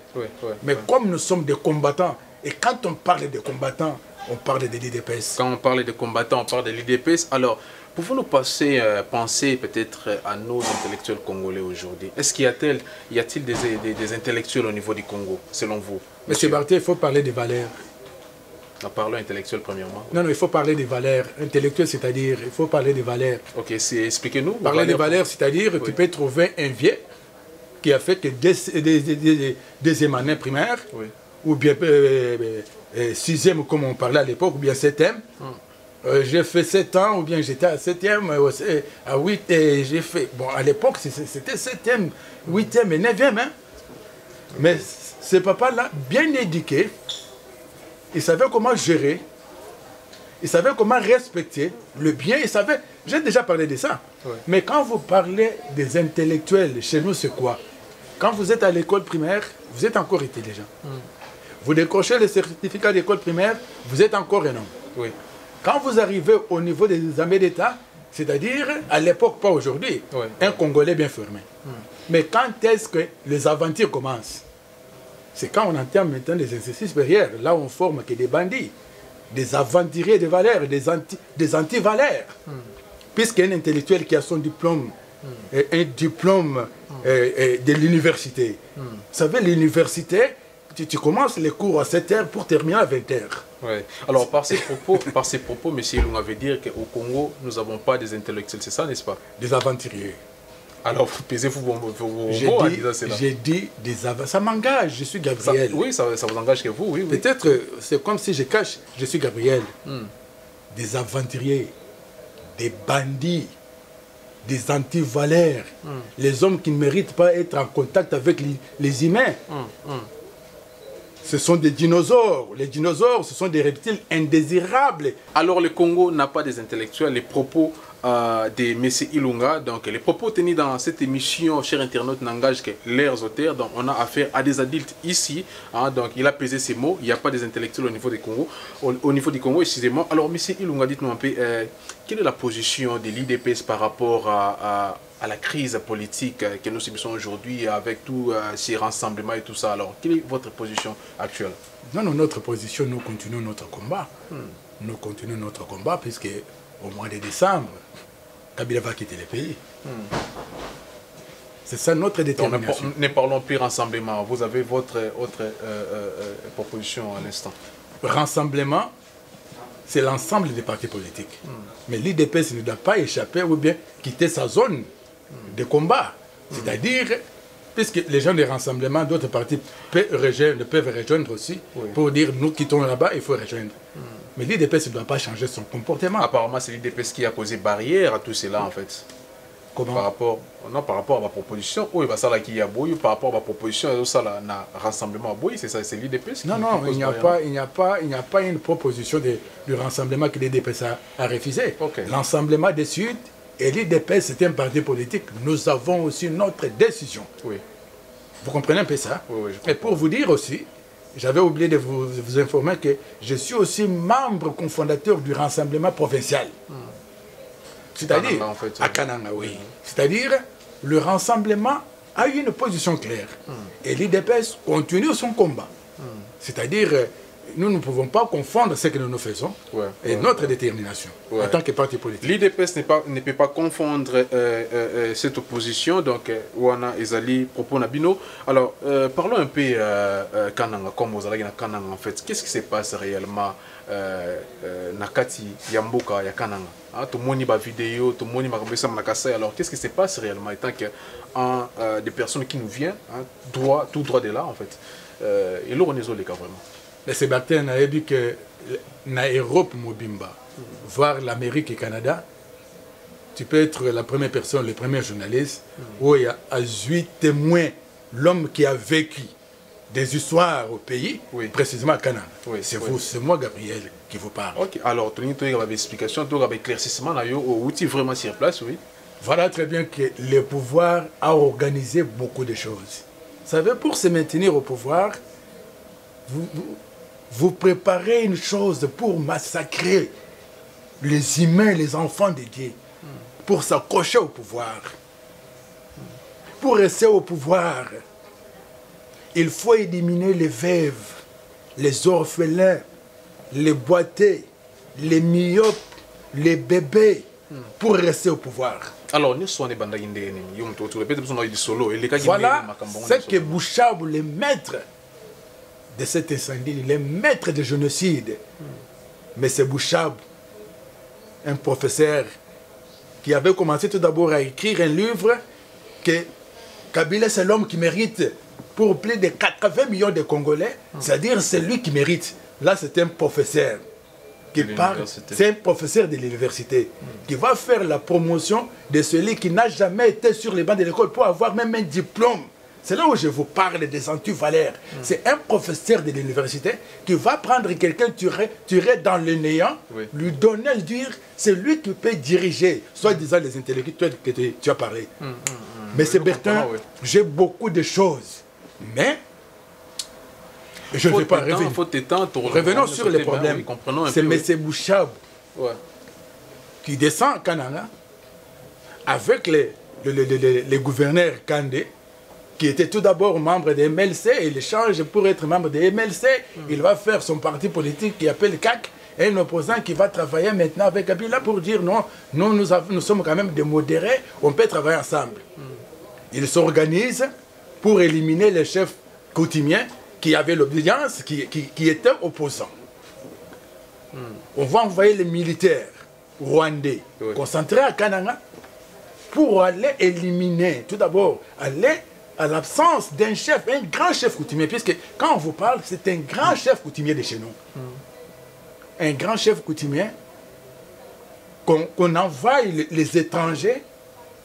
Mais comme nous sommes des combattants, et quand on parle de combattants, on parle de l'IDPS. Quand on parle de combattants, on parle de l'IDPS. Alors, pouvons-nous penser peut-être à nos intellectuels congolais aujourd'hui? Est-ce qu'il y a-t-il des intellectuels au niveau du Congo, selon vous? Monsieur Barthé, il faut parler des valeurs. Parlons intellectuel premièrement. Non, il faut parler des valeurs. Intellectuel, c'est-à-dire, il faut parler des valeurs. Ok, expliquez-nous. Parler des valeurs, c'est-à-dire, tu peux trouver un vieux qui a fait que deuxième année primaire, ou bien sixième, comme on parlait à l'époque, ou bien septième. J'ai fait 7 ans, ou bien j'étais à 7e, à 8, et j'ai fait... Bon, à l'époque, c'était 7e, 8e et 9e, hein. Mais ce papa-là, bien éduqué, il savait comment gérer, il savait comment respecter le bien, il savait... J'ai déjà parlé de ça. Mais quand vous parlez des intellectuels, chez nous, c'est quoi? Quand vous êtes à l'école primaire, vous êtes encore intelligent. Vous décrochez le certificat d'école primaire, vous êtes encore un homme. Quand vous arrivez au niveau des armées d'État, c'est-à-dire, à l'époque, pas aujourd'hui, un Congolais bien formé. Mais quand est-ce que les aventures commencent? C'est quand on entend maintenant des exercices supérieurs. Là, on forme que des bandits, des aventuriers de valeurs, des anti-valeurs. Puisqu'un intellectuel qui a son diplôme, un diplôme de l'université. Vous savez, l'université, tu commences les cours à 7h pour terminer à 20h. Alors, par ces propos, M. Ilunga veut dire qu'au Congo, nous n'avons pas des intellectuels, c'est ça, n'est-ce pas? Des aventuriers. Alors, vous pesez-vous vos mots en disant cela. J'ai dit des aventuriers. Ça m'engage, je suis Gabriel. Ça vous engage que vous, oui. Peut-être, c'est comme si je cache, je suis Gabriel. Des aventuriers, des bandits, des anti-valeurs, les hommes qui ne méritent pas d'être en contact avec les humains. Ce sont des dinosaures. Les dinosaures, ce sont des reptiles indésirables. Alors le Congo n'a pas des intellectuels. Les propos de M. Ilunga, donc les propos tenus dans cette émission, chers internautes, n'engagent que leurs auteurs. Donc on a affaire à des adultes ici. Donc il a pesé ces mots. Il n'y a pas des intellectuels au niveau du Congo. Au niveau du Congo, excusez-moi. Alors M. Ilunga, dites-nous un peu, quelle est la position de l'IDPS par rapport à la crise politique que nous subissons aujourd'hui avec tous ces rassemblements et tout ça? Alors, quelle est votre position actuelle? Non, notre position, nous continuons notre combat. Nous continuons notre combat puisque au mois de décembre, Kabila va quitter le pays. C'est ça notre détermination. Ne parlons plus rassemblement. Vous avez votre proposition à l'instant. Rassemblement, c'est l'ensemble des partis politiques. Mais l'IDPS ne doit pas échapper ou bien quitter sa zone de combat. C'est-à-dire, puisque les gens des rassemblements, d'autres partis peuvent rejoindre aussi, pour dire nous quittons là-bas, il faut rejoindre. Mais l'IDPS ne doit pas changer son comportement. Apparemment, c'est l'IDPS qui a posé barrière à tout cela, en fait. Comment? Par rapport à ma proposition, oui, ça là qui y a beau, par rapport à ma proposition, ça là, na rassemblement boy, c'est ça, c'est l'IDPS. Non, il n'y a pas une proposition du rassemblement que l'IDPS a refusé. L'Assemblement des Sud et l'IDPS, c'est un parti politique. Nous avons aussi notre décision. Vous comprenez un peu ça? Et pour vous dire aussi, j'avais oublié de vous informer que je suis aussi membre cofondateur du Rassemblement provincial. C'est-à-dire, à Kananga, oui. C'est-à-dire, le rassemblement a une position claire. Et l'IDPS continue son combat. C'est-à-dire, nous ne pouvons pas confondre ce que nous faisons et notre détermination en tant que parti politique. L'IDPS ne peut pas confondre cette opposition, donc Wana Ezali, propos Nabino. Alors, parlons un peu Kananga, comme vous allez Kananga en fait. Qu'est-ce qui se passe réellement Nakati, Yamboka, Yakananga? Tout le monde a une vidéo, tout le monde a une. Alors, qu'est-ce qui se passe réellement étant que des personnes qui nous viennent, tout droit de là en fait. Et là, on est les cas vraiment. Mais Sébastien a dit que l'Europe Mobimba, voir l'Amérique et le Canada, tu peux être la première personne, le premier journaliste, où il y a 8 témoins, l'homme qui a vécu des histoires au pays, précisément à Canada. C'est vous, c'est moi, Gabriel, qui vous parle. Alors, tu as une explication, tu as un éclaircissement, où tu es vraiment sur place, oui. Voilà très bien que le pouvoir a organisé beaucoup de choses. Vous savez, pour se maintenir au pouvoir, vous préparez une chose pour massacrer les humains, les enfants de Dieu, pour s'accrocher au pouvoir. Pour rester au pouvoir, il faut éliminer les veuves, les orphelins, les boités, les myopes, les bébés pour rester au pouvoir. Alors, nous sommes voilà ce que Bouchabou, les maîtres de cet incendie, les maîtres de génocide. Mais c'est Bouchabou, un professeur qui avait commencé tout d'abord à écrire un livre que Kabila, c'est l'homme qui mérite pour plus de 80 millions de Congolais, c'est-à-dire c'est lui qui mérite. Là, c'est un professeur qui parle, c'est un professeur de l'université qui va faire la promotion de celui qui n'a jamais été sur les bancs de l'école pour avoir même un diplôme. C'est là où je vous parle des anti-valeurs. C'est un professeur de l'université qui va prendre quelqu'un tuer dans le néant, lui donner, dire, c'est lui qui peut diriger, soit disant les intellectuels que tu as parlé. Mais c'est Bertin, j'ai beaucoup de choses. Mais je ne vais pas revenir. Revenons sur les problèmes. C'est M. Bouchabou qui descend à Kananga avec les gouverneurs Kandé, qui était tout d'abord membre des MLC, et il change pour être membre des MLC. Il va faire son parti politique qui appelle CAC, et un opposant qui va travailler maintenant avec Kabila pour dire non, nous sommes quand même des modérés, on peut travailler ensemble. Il s'organise pour éliminer les chefs coutumiers qui avaient l'obédience, qui étaient opposants. On va envoyer les militaires rwandais concentrés à Kananga pour aller éliminer, tout d'abord, aller à l'absence d'un chef, un grand chef coutumier, puisque quand on vous parle, c'est un grand chef coutumier de chez nous. Un grand chef coutumier qu'on envoie les étrangers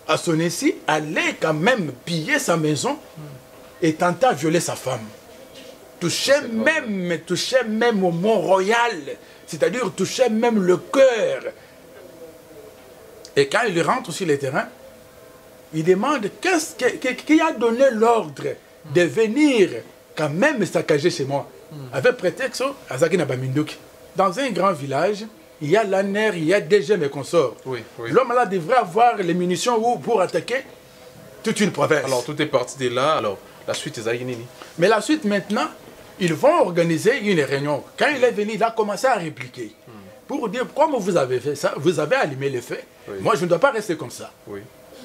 à son ici, aller quand même piller sa maison et tenter à violer sa femme. Toucher même au Mont-Royal, c'est-à-dire toucher même le cœur. Et quand il rentre sur le terrain, il demande qui a donné l'ordre de venir quand même saccager chez moi. Avec prétexte à Zakina Bamindouk. Dans un grand village, il y a l'ANER, il y a déjà mes consorts. L'homme là devrait avoir les munitions pour attaquer toute une province. Alors tout est parti de là, alors la suite est Zaïnini. Mais la suite maintenant, ils vont organiser une réunion. Quand il est venu, il a commencé à répliquer. Pour dire, comment vous avez fait ça, vous avez allumé le feu. Moi, je ne dois pas rester comme ça.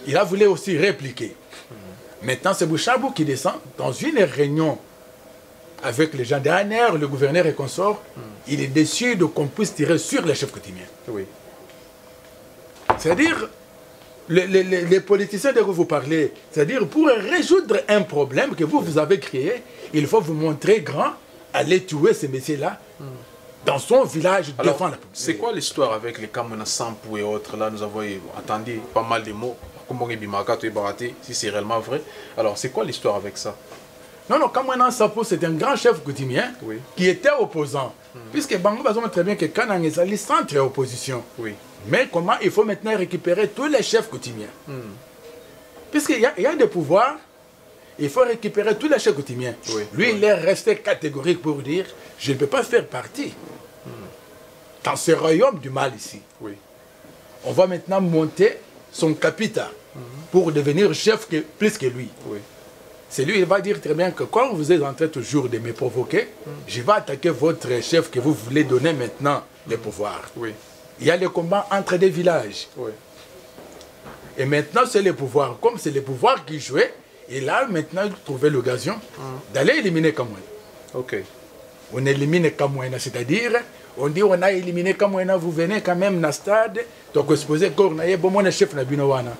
Il a voulu aussi répliquer. Maintenant, c'est Bouchabou qui descend dans une réunion avec les gens d'ANER, le gouverneur et consort. Il est décidé qu'on puisse tirer sur les chefs coutumiers. C'est-à-dire, les politiciens dont vous parlez, c'est-à-dire pour résoudre un problème que vous avez créé, il faut vous montrer grand, aller tuer ces messieurs-là dans son village, devant la police. C'est quoi l'histoire avec les Kamona Sampou et autres? Là, nous avons entendu pas mal de mots. Si c'est réellement vrai. Alors, c'est quoi l'histoire avec ça? Non, Kamona Sampou, c'est un grand chef coutumien qui était opposant. Puisque Bango va très bien que Kanang est allé centre opposition. Mais comment il faut maintenant récupérer tous les chefs coutumiens? Puisqu'il y a des pouvoirs, il faut récupérer tous les chefs coutumiens. Lui, il est resté catégorique pour dire, je ne peux pas faire partie dans ce royaume du mal ici. On va maintenant monter son capital pour devenir chef plus que lui. C'est lui, il va dire très bien que quand vous êtes en train toujours de me provoquer, je vais attaquer votre chef que vous voulez donner maintenant le pouvoir. Il y a le combat entre des villages. Et maintenant, c'est le pouvoir. Comme c'est le pouvoir qui jouait, il a maintenant trouvé l'occasion d'aller éliminer Kamouena. On élimine Kamouena, c'est-à-dire, on dit on a éliminé Kamouena, vous venez quand même dans le stade, donc on se posait qu'on a un chef na binowana.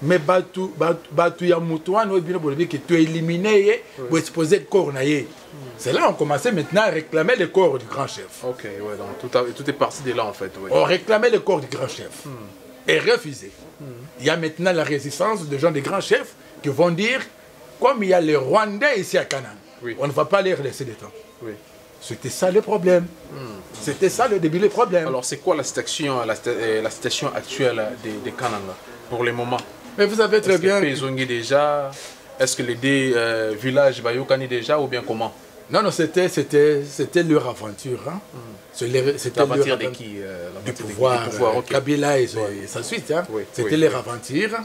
Mais Batu Yamoutouan, que tu es éliminé, vous exposez le corps. C'est là qu'on commençait maintenant à réclamer le corps du grand chef. Donc tout est parti de là en fait. On réclamait le corps du grand chef et refusé. Il y a maintenant la résistance de gens des grands chefs qui vont dire, comme il y a les Rwandais ici à Canaan, on ne va pas les laisser de temps. C'était ça le problème. C'était ça le début du problème. Alors c'est quoi la situation actuelle de Kananga pour le moment? Mais vous savez très bien. Déjà, est-ce que les deux villages Bayokani déjà ou bien comment? Non, c'était leur aventure. C'était l'aventure de qui? Du pouvoir, Kabila et sa suite. C'était leur aventure.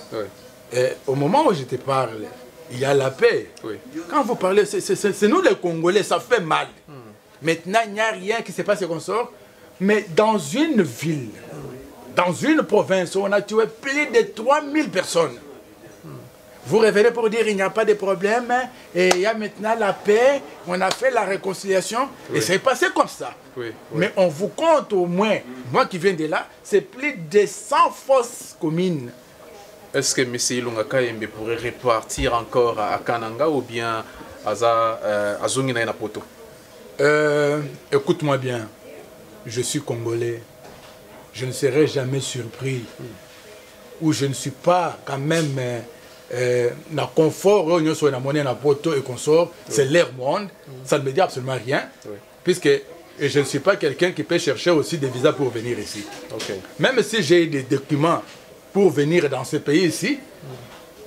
Et au moment où je te parle, il y a la paix. Quand vous parlez, c'est nous les Congolais, ça fait mal. Maintenant, il n'y a rien qui se passe comme ça. Mais dans une ville, dans une province, on a tué plus de 3000 personnes. Vous révélez pour dire qu'il n'y a pas de problème, et il y a maintenant la paix, on a fait la réconciliation, et c'est passé comme ça. Mais on vous compte au moins, moi qui viens de là, c'est plus de 100 fosses communes. Est-ce que M. Ilunga Kayembe pourrait repartir encore à Kananga ou bien à Zongina na Poto? Écoute-moi bien, je suis congolais, je ne serai jamais surpris, ou je ne suis pas quand même... le confort, la monnaie, la poto et consort, c'est leur monde, ça ne me dit absolument rien, puisque je ne suis pas quelqu'un qui peut chercher aussi des visas pour venir ici. Même si j'ai des documents pour venir dans ce pays ici,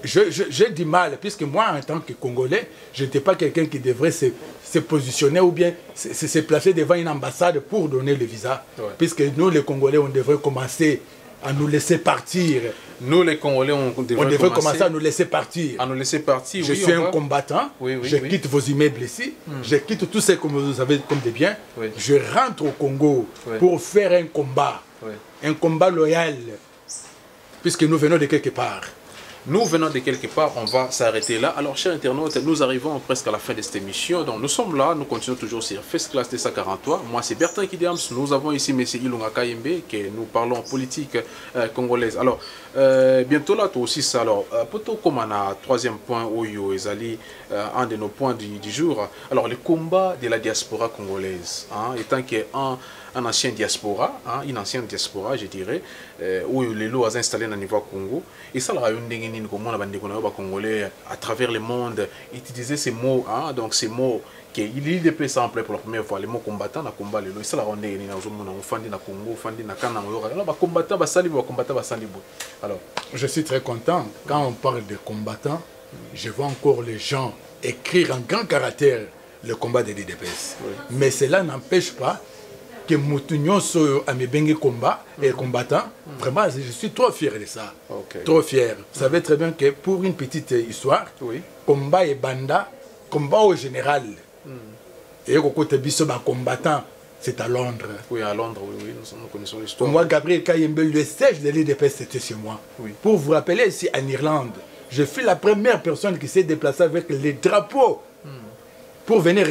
j'ai du mal, puisque moi, en tant que Congolais, je n'étais pas quelqu'un qui devrait se positionner ou bien se placer devant une ambassade pour donner le visa, puisque nous, les Congolais, on devrait commencer à nous laisser partir. Nous, les Congolais, on devrait commencer à nous laisser partir. À nous laisser partir, je suis un combattant, je quitte vos immeubles ici, je quitte tout ce que vous avez comme des biens, je rentre au Congo pour faire un combat loyal, puisque nous venons de quelque part. Nous venons de quelque part, on va s'arrêter là. Alors, chers internautes, nous arrivons presque à la fin de cette émission. Donc, nous sommes là, nous continuons toujours sur First Class 243. Moi, c'est Bertrand Kidiams. Nous avons ici M. Ilunga Kayembe, que nous parlons politique congolaise. Alors, bientôt là, toi aussi, ça. Alors, plutôt comme on a troisième point, Oyo Ezali, un de nos points du jour. Alors, le combat de la diaspora congolaise, étant un ancien diaspora, une ancienne diaspora, je dirais, où les lots sont installés dans le niveau Congo. Et ça, la comment on a congolais à travers le monde utiliser ces mots, donc ces mots qui il est plus simple pour la première fois, les mots combattants, na combat les lots. Et ça, la ronde est na fandi na Congo, fandi na Kana, alors combattant, combattant, alors. Je suis très content quand on parle de combattants. Je vois encore les gens écrire en grand caractère le combat de l'IDPS. Mais cela n'empêche pas que Moutounion soit à mes bengue combat et combattant. Vraiment, je suis trop fier de ça. Trop fier. Vous savez très bien que pour une petite histoire, combat et banda, combat au général. Et côté biso combattant, c'est à Londres. Oui, à Londres, oui, nous connaissons l'histoire. Moi, Gabriel Kayembe, le siège de l'IDPS, c'était chez moi. Pour vous rappeler, ici en Irlande, je suis la première personne qui s'est déplacée avec les drapeaux pour venir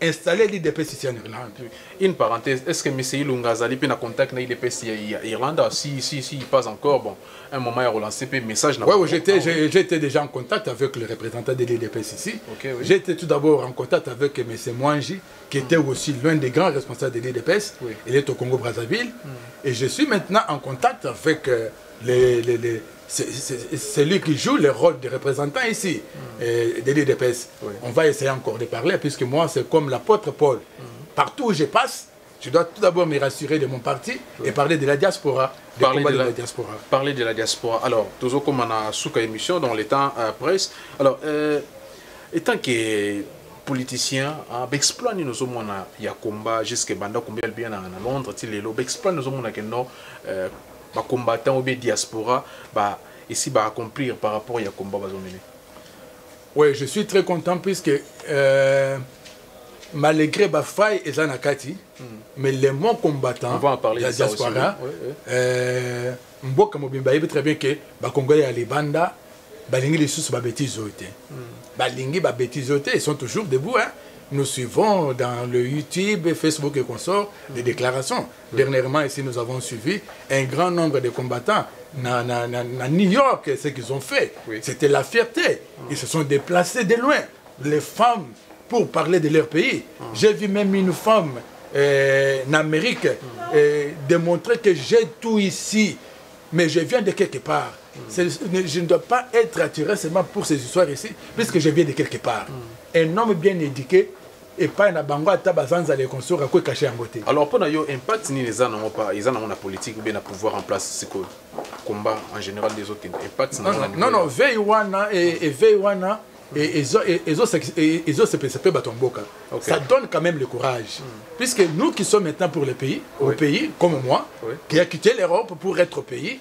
installer l'IDPS ici en Irlande. Une parenthèse, est-ce que M. Ilunga Zali peut contact avec l'IDPS en Irlande? Si pas encore, bon, un moment il a relancé un message. Oui, j'étais déjà en contact avec le représentant de l'IDPS ici. J'étais tout d'abord en contact avec M. Mwanji, qui était aussi l'un des grands responsables de l'IDPS. Il est au Congo-Brazzaville. Et je suis maintenant en contact avec c'est lui qui joue le rôle de représentant ici, de l'IDPS. On va essayer encore de parler, puisque moi, c'est comme l'apôtre Paul. Partout où je passe, je dois tout d'abord me rassurer de mon parti et parler de la diaspora, Parler de la diaspora. Alors, toujours comme on a sous émission dans les temps presse. Alors, étant que politicien, exploit nous sommes il y a combat jusqu'à banda combien bien à Londres, il est là, exploit nous sommes que non. Combattant ou bien diaspora ici accomplir par rapport à combat. Oui, je suis très content puisque malgré la faille et Zanakati, mais les mots combattants de la diaspora, Mboka Mobimba très bien que les Congolais à l'Ibanda, les sous bêtises ils sont toujours debout. Nous suivons dans le YouTube, Facebook et consorts des déclarations. Dernièrement, ici, nous avons suivi un grand nombre de combattants à New York, ce qu'ils ont fait. C'était la fierté. Ils se sont déplacés de loin. Les femmes, pour parler de leur pays. J'ai vu même une femme en Amérique démontrer que j'ai tout ici, mais je viens de quelque part. Je ne dois pas être attiré seulement pour ces histoires ici, puisque je viens de quelque part. Un homme bien éduqué et pas un bango à tabazanza les construire à quoi cacher en beauté. Alors pour nous impact ni les années ils en ont la politique ou bien la pouvoir en place c'est quoi combat en général des autres impact non veiwana et veiwana et ils ont se batomboka. Ça donne quand même le courage puisque nous qui sommes maintenant pour le pays au pays comme moi qui a quitté l'Europe pour être au pays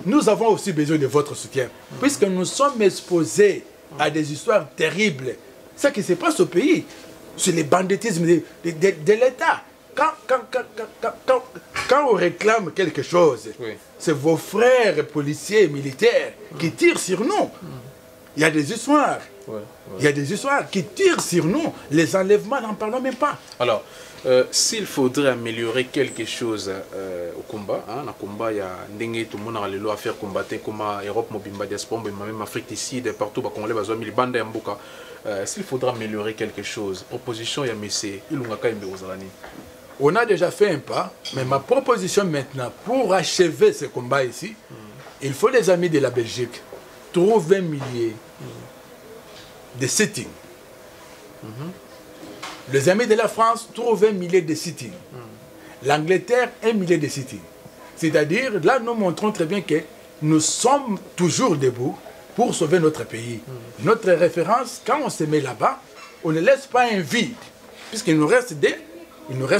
nous avons aussi besoin de votre soutien puisque nous sommes exposés à des histoires terribles. Ce qui se passe au pays. c'est le banditisme de l'État. Quand on réclame quelque chose, oui. C'est vos frères policiers et militaires qui tirent sur nous. Il y a des histoires. Ouais, ouais. Il y a des histoires qui tirent sur nous. Les enlèvements, n'en parlons même pas. Alors, s'il faudrait améliorer quelque chose au combat, hein, dans le combat, il y a tout le monde a les lois à faire combattre comme Europe, Mobimba, Diaspora, même Afrique ici, partout, on les bandes Mboka. S'il faudra améliorer quelque chose, proposition, il y a Messé, on a déjà fait un pas, mais ma proposition maintenant, pour achever ce combat ici, il faut les amis de la Belgique trouver 1 millier de sittings. Les amis de la France trouvent 1 millier de sittings. L'Angleterre, 1 millier de sittings. C'est-à-dire, là, nous montrons très bien que nous sommes toujours debout pour sauver notre pays. Notre référence, quand on se met là-bas, on ne laisse pas un vide, puisqu'il nous reste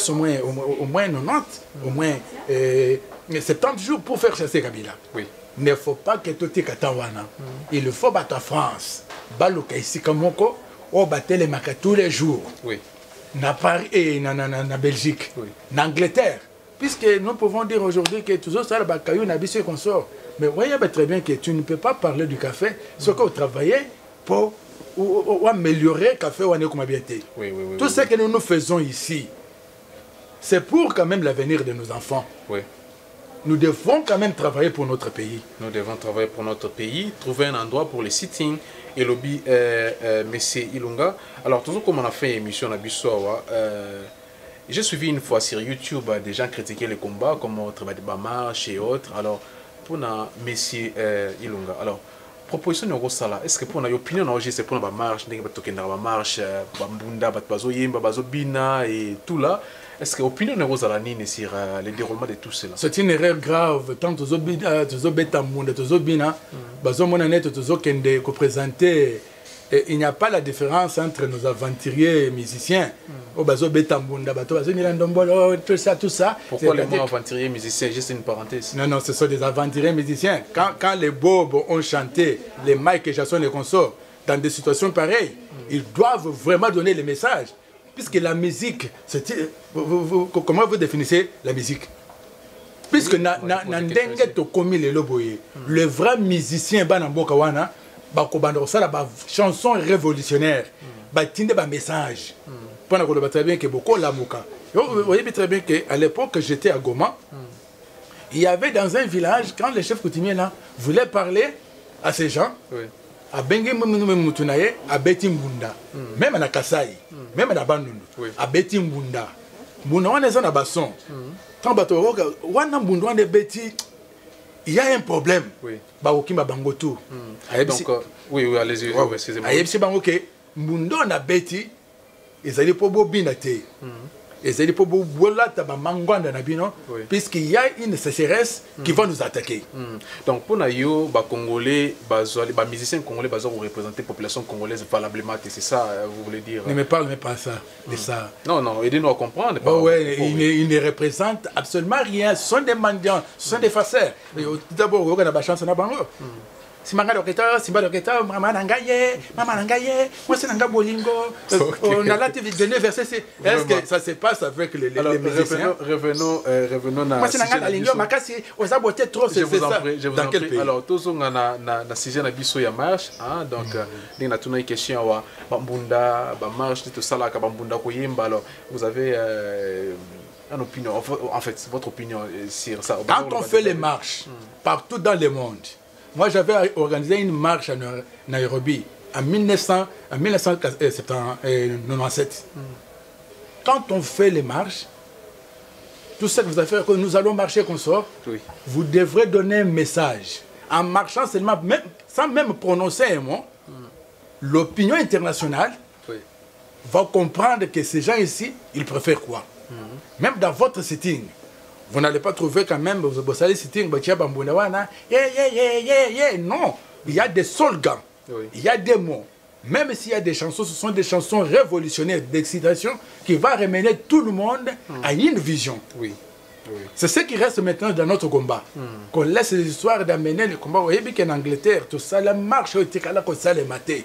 au moins 90, au moins 70 jours pour faire chasser Kabila. Oui. Il ne faut pas que tout est Katawana. Il faut battre la France. Baluka ici comme Moko, on battait les Makas tous les jours. Oui. Na Paris et na Belgique, oui. Na Angleterre. Puisque nous pouvons dire aujourd'hui que toujours ça, le Bakayou n'a pas qu'on sort. Mais vous voyez très bien que tu ne peux pas parler du café, ce qu'on travaillait pour améliorer le café ou comme bien été. Tout ce que nous faisons ici, c'est pour quand même l'avenir de nos enfants. Oui. Nous devons quand même travailler pour notre pays. Nous devons travailler pour notre pays, trouver un endroit pour les sittings. Et lobby, Monsieur Ilunga. Alors, toujours comme on a fait une émission à Bissoa, j'ai suivi une fois sur YouTube des gens critiquer les combats, comme Marche et autres. Alors, pour Monsieur Ilunga, alors, proposition de Rosala, est-ce que pour une opinion, c'est pour la marche, marche, Bambunda, Bazoyimba, Bazobina et tout là. Est-ce que l'opinion de Rosala sur le déroulement de tout cela? C'est une erreur grave. Tant que il n'y a pas la différence entre nos aventuriers et musiciens. Tout ça. Pourquoi les mots aventuriers et musiciens? Juste une parenthèse. Non, ce sont des aventuriers musiciens. Quand les Bobs ont chanté, les Mike et Jason et consorts, dans des situations pareilles, ils doivent vraiment donner le message. Puisque la musique, comment vous définissez la musique? Puisque le vrai musicien, chanson révolutionnaire, un message. Vous voyez très bien qu'à l'époque, j'étais à Goma. Il y avait dans un village, quand le chef coutumier là voulait parler à ces gens, à Bengue Moutunaye, à Beti Mbunda, même à Kasai, même à Bandundu, à Beti Mbunda. Mbunda, on est en Abasson. Quand on a Beti, il y a un problème. Baokima Bangotu. Donc, oui, allez-y, excusez-moi. Ayepsi Bangoke, Mbunda on a Beti, ils allaient pour Bobinate. Et c'est pour puisqu'il y a une sécheresse qui va nous attaquer. Donc pour nous, Congolais, les musiciens congolais vont représenter la population congolaise valablement, c'est ça vous voulez dire? Ne me parle pas ça, de ça. Non, aidez-nous à comprendre. Ils ne représentent absolument rien. Ce sont des mendiants, ce sont des farceurs. D'abord, on a la chance de si maman nangaye, moi c'est nanga bolingo. On a là donné verset. Est-ce que ça se passe avec les musiciens? Revenons moi c'est nanga lingo makasi, on a boté trop, c'est ça. Dans quel pays? Alors tous on a na sujet na biso ya marche, hein, donc dès na tuna question wa bambunda, ba marche tout ça là ka bambunda ko yimba. Alors vous avez une opinion, en fait votre opinion sur ça? Quand on fait les marches partout dans le monde. Moi, j'avais organisé une marche à Nairobi en 1997. Quand on fait les marches, tout ce que vous avez fait, que nous allons marcher comme ça, vous devrez donner un message. En marchant seulement, sans même prononcer un mot, l'opinion internationale va comprendre que ces gens ici, ils préfèrent quoi. Même dans votre sitting. Vous n'allez pas trouver quand même, vous allez sitting, non, il y a des slogans, il y a des mots. Même s'il y a des chansons, ce sont des chansons révolutionnaires d'excitation qui vont ramener tout le monde à une vision. C'est ce qui reste maintenant dans notre combat. Qu'on laisse les histoires d'amener le combat. Vous voyez bien qu'en Angleterre, tout ça, la marche, ça les maté.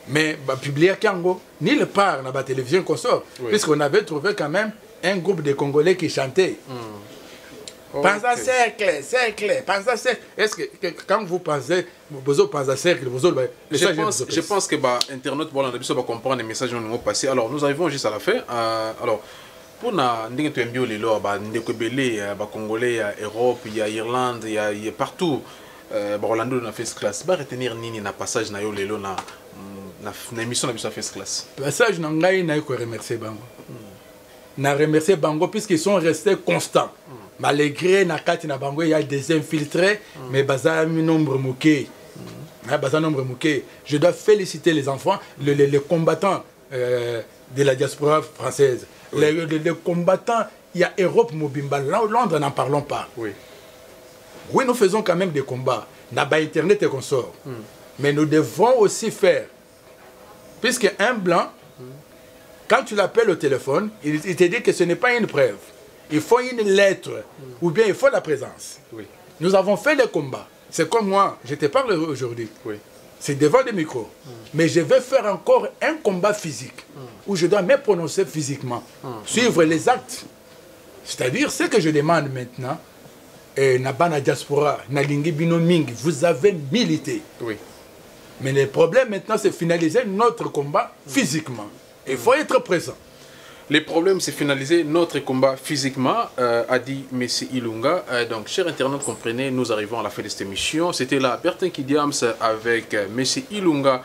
Mais publier Kango, nulle part dans la télévision qu'on sort. Oui. Puisqu'on avait trouvé quand même un groupe de Congolais qui chantait. Pense à cercle, cercle, pense à cercle. Est-ce que quand vous pensez, vous pensez à cercle, je pense que Internet va comprendre les messages qui ont passé. Alors, nous arrivons juste à la fin. Alors, pour nous, tu aimes bien les lois, Congolais, Europe, il y a Irlande, il y a partout. Orlando na first class. Ba retenir nini na passage na yo lelo na émission na biso first class. Passage na ngai na ko remercier bango. Na remercier bango puisqu'ils sont restés constants. Malgré na kati na bango il y a des infiltrés mais baza nombre mouké. Baza nombre mouké. Je dois féliciter les enfants, les combattants de la diaspora française. Les combattants, il y a Europe Mobimba, Londres n'en parlons pas. Oui. Oui, nous faisons quand même des combats. N'a pas Internet et qu'on sort. Mais nous devons aussi faire. Puisque un blanc, quand tu l'appelles au téléphone, il te dit que ce n'est pas une preuve. Il faut une lettre. Ou bien il faut la présence. Oui. Nous avons fait les combats. C'est comme moi, je te parle aujourd'hui. Oui. C'est devant des micros. Mais je vais faire encore un combat physique. Où je dois me prononcer physiquement. Suivre les actes. C'est-à-dire ce que je demande maintenant. Na diaspora, na lingi bino mingi, vous avez milité. Oui. Mais le problème maintenant, c'est finaliser notre combat physiquement. Il faut être présent. Le problème, c'est finaliser notre combat physiquement, a dit M. Ilunga. Donc, chers internautes, comprenez, nous arrivons à la fin de cette émission. C'était là Bertin Kidiams avec M. Ilunga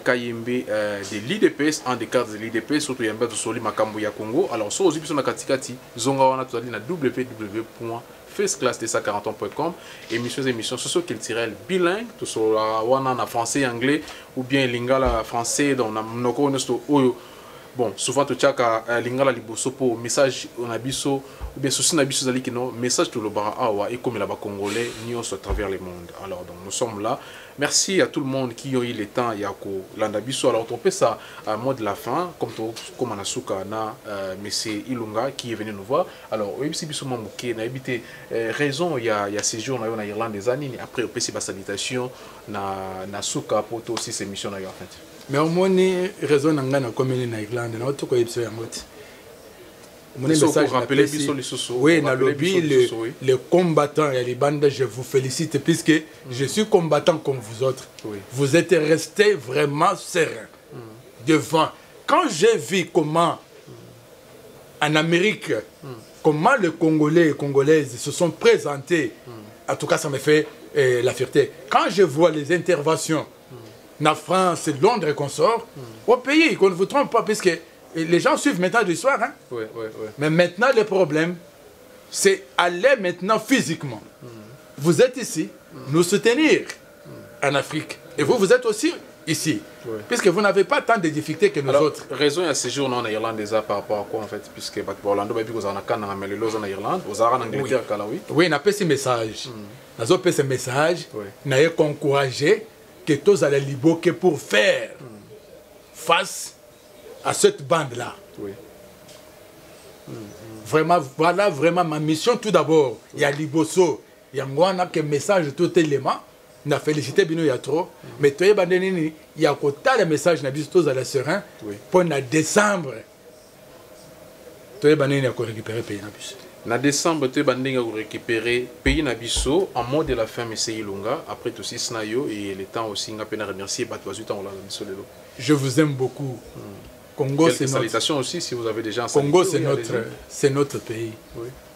Kayembe de l'IDPS, un des cadres de l'IDPS, surtout Yamba de Soli Makambuya Congo. Alors, so aussi, on a Katikati, Zonga wana tout à l'heure, www.firstclass241.com. émissions socio-culturelles bilingues, tout ça, en français et anglais, ou bien lingala français, dans nos bon, souvent tu as lingala liboso pour message on abiso ou bien souci nabiso zali kino message tout le bara awa et comme là-bas congolais ni à travers le monde. Alors donc nous sommes là. Merci à tout le monde qui a eu le temps yako landabiso. Alors on peut ça à mot de la fin comme Anasuka na monsieur Ilunga qui est venu nous voir. Alors oui si biso mamuke na habité raison il y a séjour na en Irlande des années après on peut si salutation na suka pour aussi ces missions na yo en fait. Mais au moins, raison n'a pas comme en Irlande, n'a pas comme ça. Mon message rappelé oui, dans le lobby, les combattants et les bandes, je vous félicite puisque je suis combattant comme vous autres. Oui. Vous êtes restés vraiment sereins devant. Quand j'ai vu comment en Amérique, comment les Congolais et Congolaises se sont présentés, en tout cas ça me fait la fierté. Quand je vois les interventions la France, Londres et consorts, au pays, qu'on ne vous trompe pas, puisque les gens suivent maintenant l'histoire. Hein? Oui. Mais maintenant, le problème, c'est aller maintenant physiquement. Vous êtes ici, nous soutenir en Afrique. Et vous êtes aussi ici. Oui. Puisque vous n'avez pas tant de difficultés que nous autres. Raison à ce jour en Irlande déjà par rapport à quoi en fait, puisque Orlando, vous en avez en Irlande, vous avez en Angleterre, oui. Oui, on a fait ce message. On a fait ce message, on a encouragé que tous à la Liboke pour faire face à cette bande-là. Oui. Vraiment, voilà vraiment ma mission tout d'abord. Il y a Liboso, il y a moi qui message tout élément. On a félicité Bino Yatro, mais tu es bandéni, il y a autant de messages na bis tous à la serein pour na décembre. Tu es bandéni à récupérer pays na bis. En décembre, tu vas récupérer pays Nabiso en mode de la fin, M. Ilunga. Après tout ça, Snayo et le temps aussi, on a remercier je vous aime beaucoup. Congo, c'est notre... salutations aussi si vous avez déjà un Congo, c'est notre pays.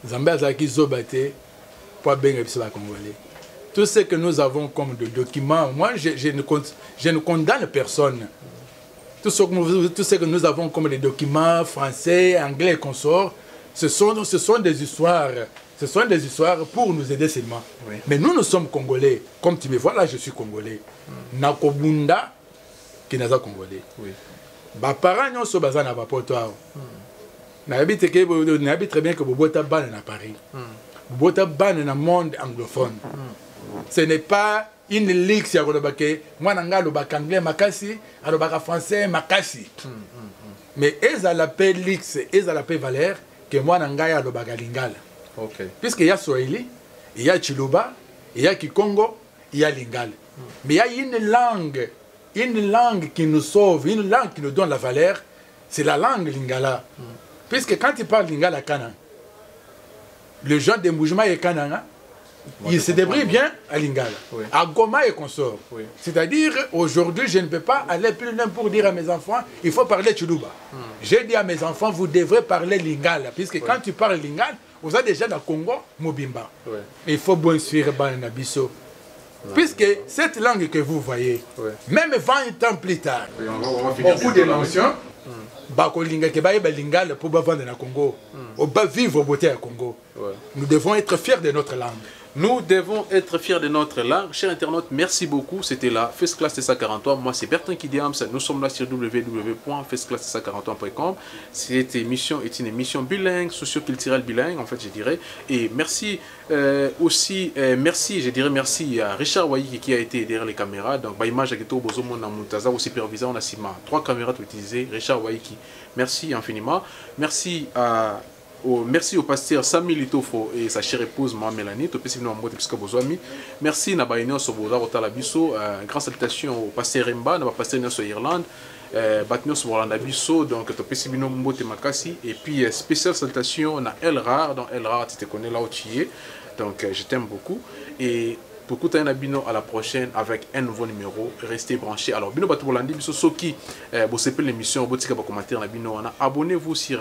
Zambia Zaki Zobate, pour bien Congolais. Tout ce que nous avons comme de documents, moi, je ne condamne personne. Tout ce que nous avons comme des documents français, anglais et consorts, ce sont des histoires. Ce sont des histoires pour nous aider seulement. Oui. Mais nous sommes Congolais. Comme tu me vois là, je suis Congolais. Nakobunda, qui n'est pas Congolais. Oui. Mes parents ne sont pas dans la porte. N'habite très bien que vous êtes ban à Paris. Vous êtes ban dans le monde anglophone. Ce n'est pas une ligue qui a été moi le bac anglais makasi, le bac français makasi. Mais ils ont l'appel lix, ils ont l'appel valeur que moi nangaya le bac lingala. Puisqu'il y a Swahili, il y a Chiluba, il y a Kikongo, il y a Lingala. Mais il y a une langue une langue qui nous sauve, une langue qui nous donne la valeur, c'est la langue lingala. Puisque quand tu parles lingala Kana, les gens de Moujma et Kananga, ils se débrouillent bien à lingala, à Goma et consort. C'est-à-dire, aujourd'hui, je ne peux pas aller plus loin pour dire à mes enfants, il faut parler Tchoulouba. J'ai dit à mes enfants, vous devrez parler lingala, puisque quand tu parles lingala, vous êtes déjà dans le Congo, Mobimba. Il faut bien suivre Banabiso. Puisque cette langue que vous voyez, même 20 ans plus tard, beaucoup de nations, pour vendre dans Congo, vivre au beauté au Congo. Nous devons être fiers de notre langue. Nous devons être fiers de notre langue. Chers internautes, merci beaucoup. C'était la First Class TSA43. Moi, c'est Bertrand Kidiams. Nous sommes là sur www.firstclasstsa43.com. Cette émission est une émission bilingue, socio-culturelle bilingue, en fait, je dirais. Et merci aussi, merci à Richard Waïki qui a été derrière les caméras. Donc, image à Geto Bozomo Namutaza, au superviseur, on a 3 caméras utilisées. Richard Waïki, merci infiniment. Merci à... merci au pasteur Sami Litofo et sa chère épouse Maman Mélanie. Merci à Baïnion Soboda Rotalabiso. Grande salutation au pasteur Remba, au pasteur Nyoso Irlande. Batnion Sobolanda Biso, donc Topesibino Mbote Makasi. Et puis spéciale salutation à El Rar. Dans El Rar, tu te connais là où tu es. Donc je t'aime beaucoup. Et beaucoup de Bino à la prochaine avec un nouveau numéro. Restez branchés. Alors, Bino Batobolandi, Biso Soki, vous savez l'émission, vous pouvez commenter na Bino. Abonnez-vous sur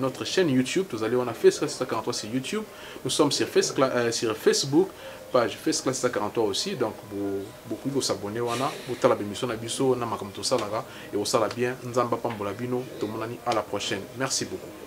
notre chaîne YouTube. Vous allez, on a fait First Class 43 sur YouTube. Nous sommes sur Facebook, page First Class 43 aussi. Donc, beaucoup de s'abonner. Vous avez l'émission na Biso, na Makamto Salaga et vous savez bien. Nzamba Pambola Bino. Tout le monde à la prochaine. Merci beaucoup.